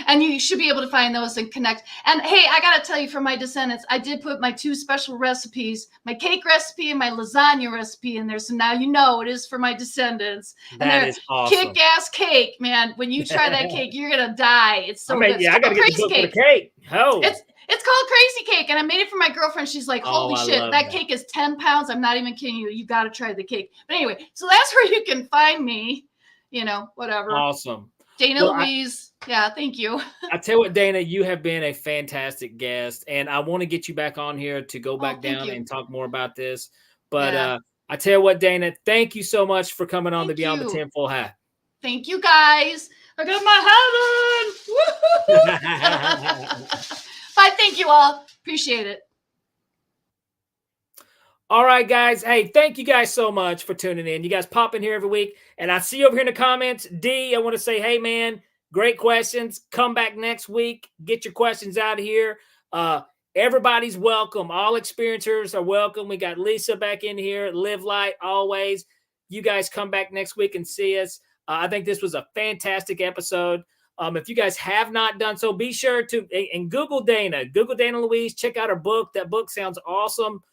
And you should be able to find those and connect. And hey, I gotta tell you, for my descendants, I did put my 2 special recipes, my cake recipe and my lasagna recipe in there. So now it is for my descendants. That is awesome. Kick-ass cake, man. When you try that cake, you're gonna die. It's so good. Yeah, I gotta get the book for the cake. Oh. It's called Crazy Cake, and I made it for my girlfriend. She's like, holy shit, that cake is 10 pounds. I'm not even kidding you. You got to try the cake. But anyway, so that's where you can find me, whatever. Awesome. Dana Louise. Thank you. I tell you what, Dana, you have been a fantastic guest, and I want to get you back on here to go back down and talk more about this. But I tell you what, Dana, thank you so much for coming on the Beyond the Tinfoil Hat. Thank you, guys. I got my heaven. Bye. Thank you all. Appreciate it. All right, guys. Hey, thank you guys so much for tuning in. You guys pop in here every week. And I see you over here in the comments. D, I want to say, hey, man, great questions. Come back next week. Get your questions out of here. Everybody's welcome. All experiencers are welcome. We got Lisa back in here. Live light always. You guys come back next week and see us. I think this was a fantastic episode. If you guys have not done so, be sure to and Google Dana Louise. Check out her book. That book sounds awesome.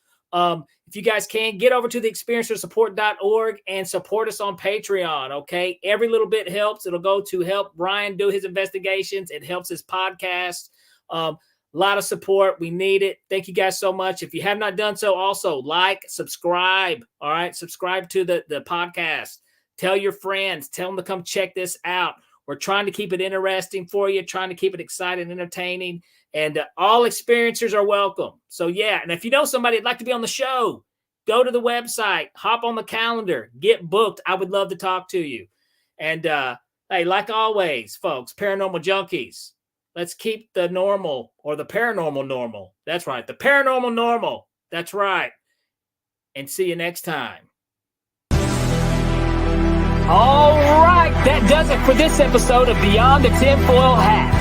If you guys can, get over to the experiencersupport.org and support us on Patreon, okay? Every little bit helps. It'll go to help Brian do his investigations. It helps his podcast. A lot of support. We need it. Thank you guys so much. If you have not done so, also like, subscribe, all right? Subscribe to the podcast. Tell your friends. Tell them to come check this out. We're trying to keep it interesting for you, trying to keep it exciting, entertaining. And all experiencers are welcome. So, yeah. And if you know somebody that'd like to be on the show, go to the website, hop on the calendar, get booked. I would love to talk to you. And, hey, like always, folks, paranormal junkies, let's keep the normal or the paranormal normal. That's right. The paranormal normal. That's right. And see you next time. All right. That does it for this episode of Beyond the Tinfoil Hat.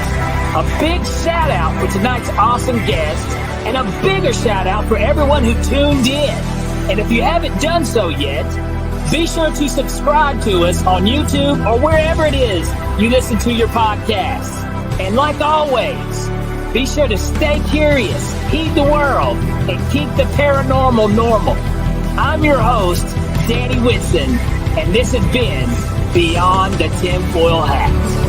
A big shout out for tonight's awesome guest, and a bigger shout out for everyone who tuned in. And if you haven't done so yet, be sure to subscribe to us on YouTube or wherever it is you listen to your podcasts. And like always, be sure to stay curious, heed the world, and keep the paranormal normal. I'm your host, Danny Whitson, and this has been Beyond the Tinfoil Hat.